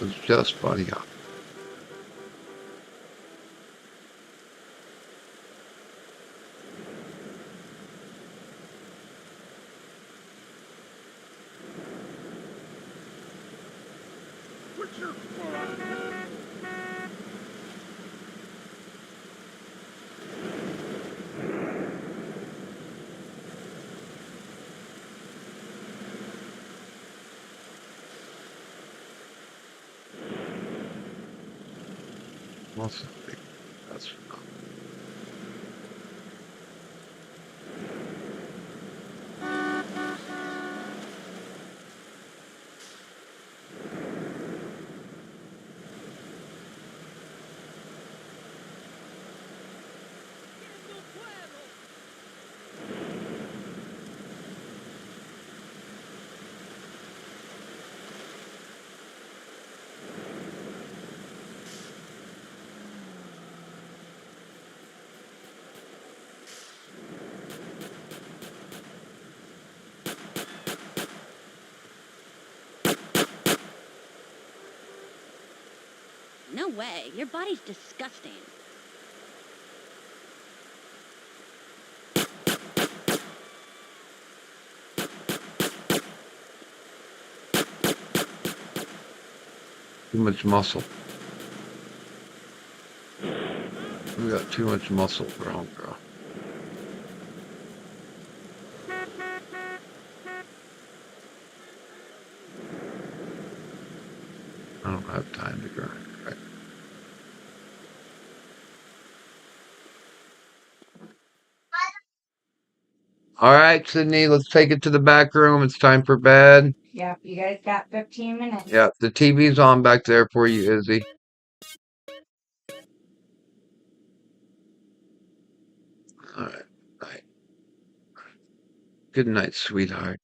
It's just bunny up. Put your foot on it. What's that? That's No puedo. No way. Your body's disgusting. too much muscle. We got too much muscle for homegirl. I don't have time to grind. Right. All right, Sydney, let's take it to the back room. It's time for bed. Yep, you guys got 15 minutes. Yeah, the TV's on back there for you, Izzy. All right. Night. Good night, sweetheart.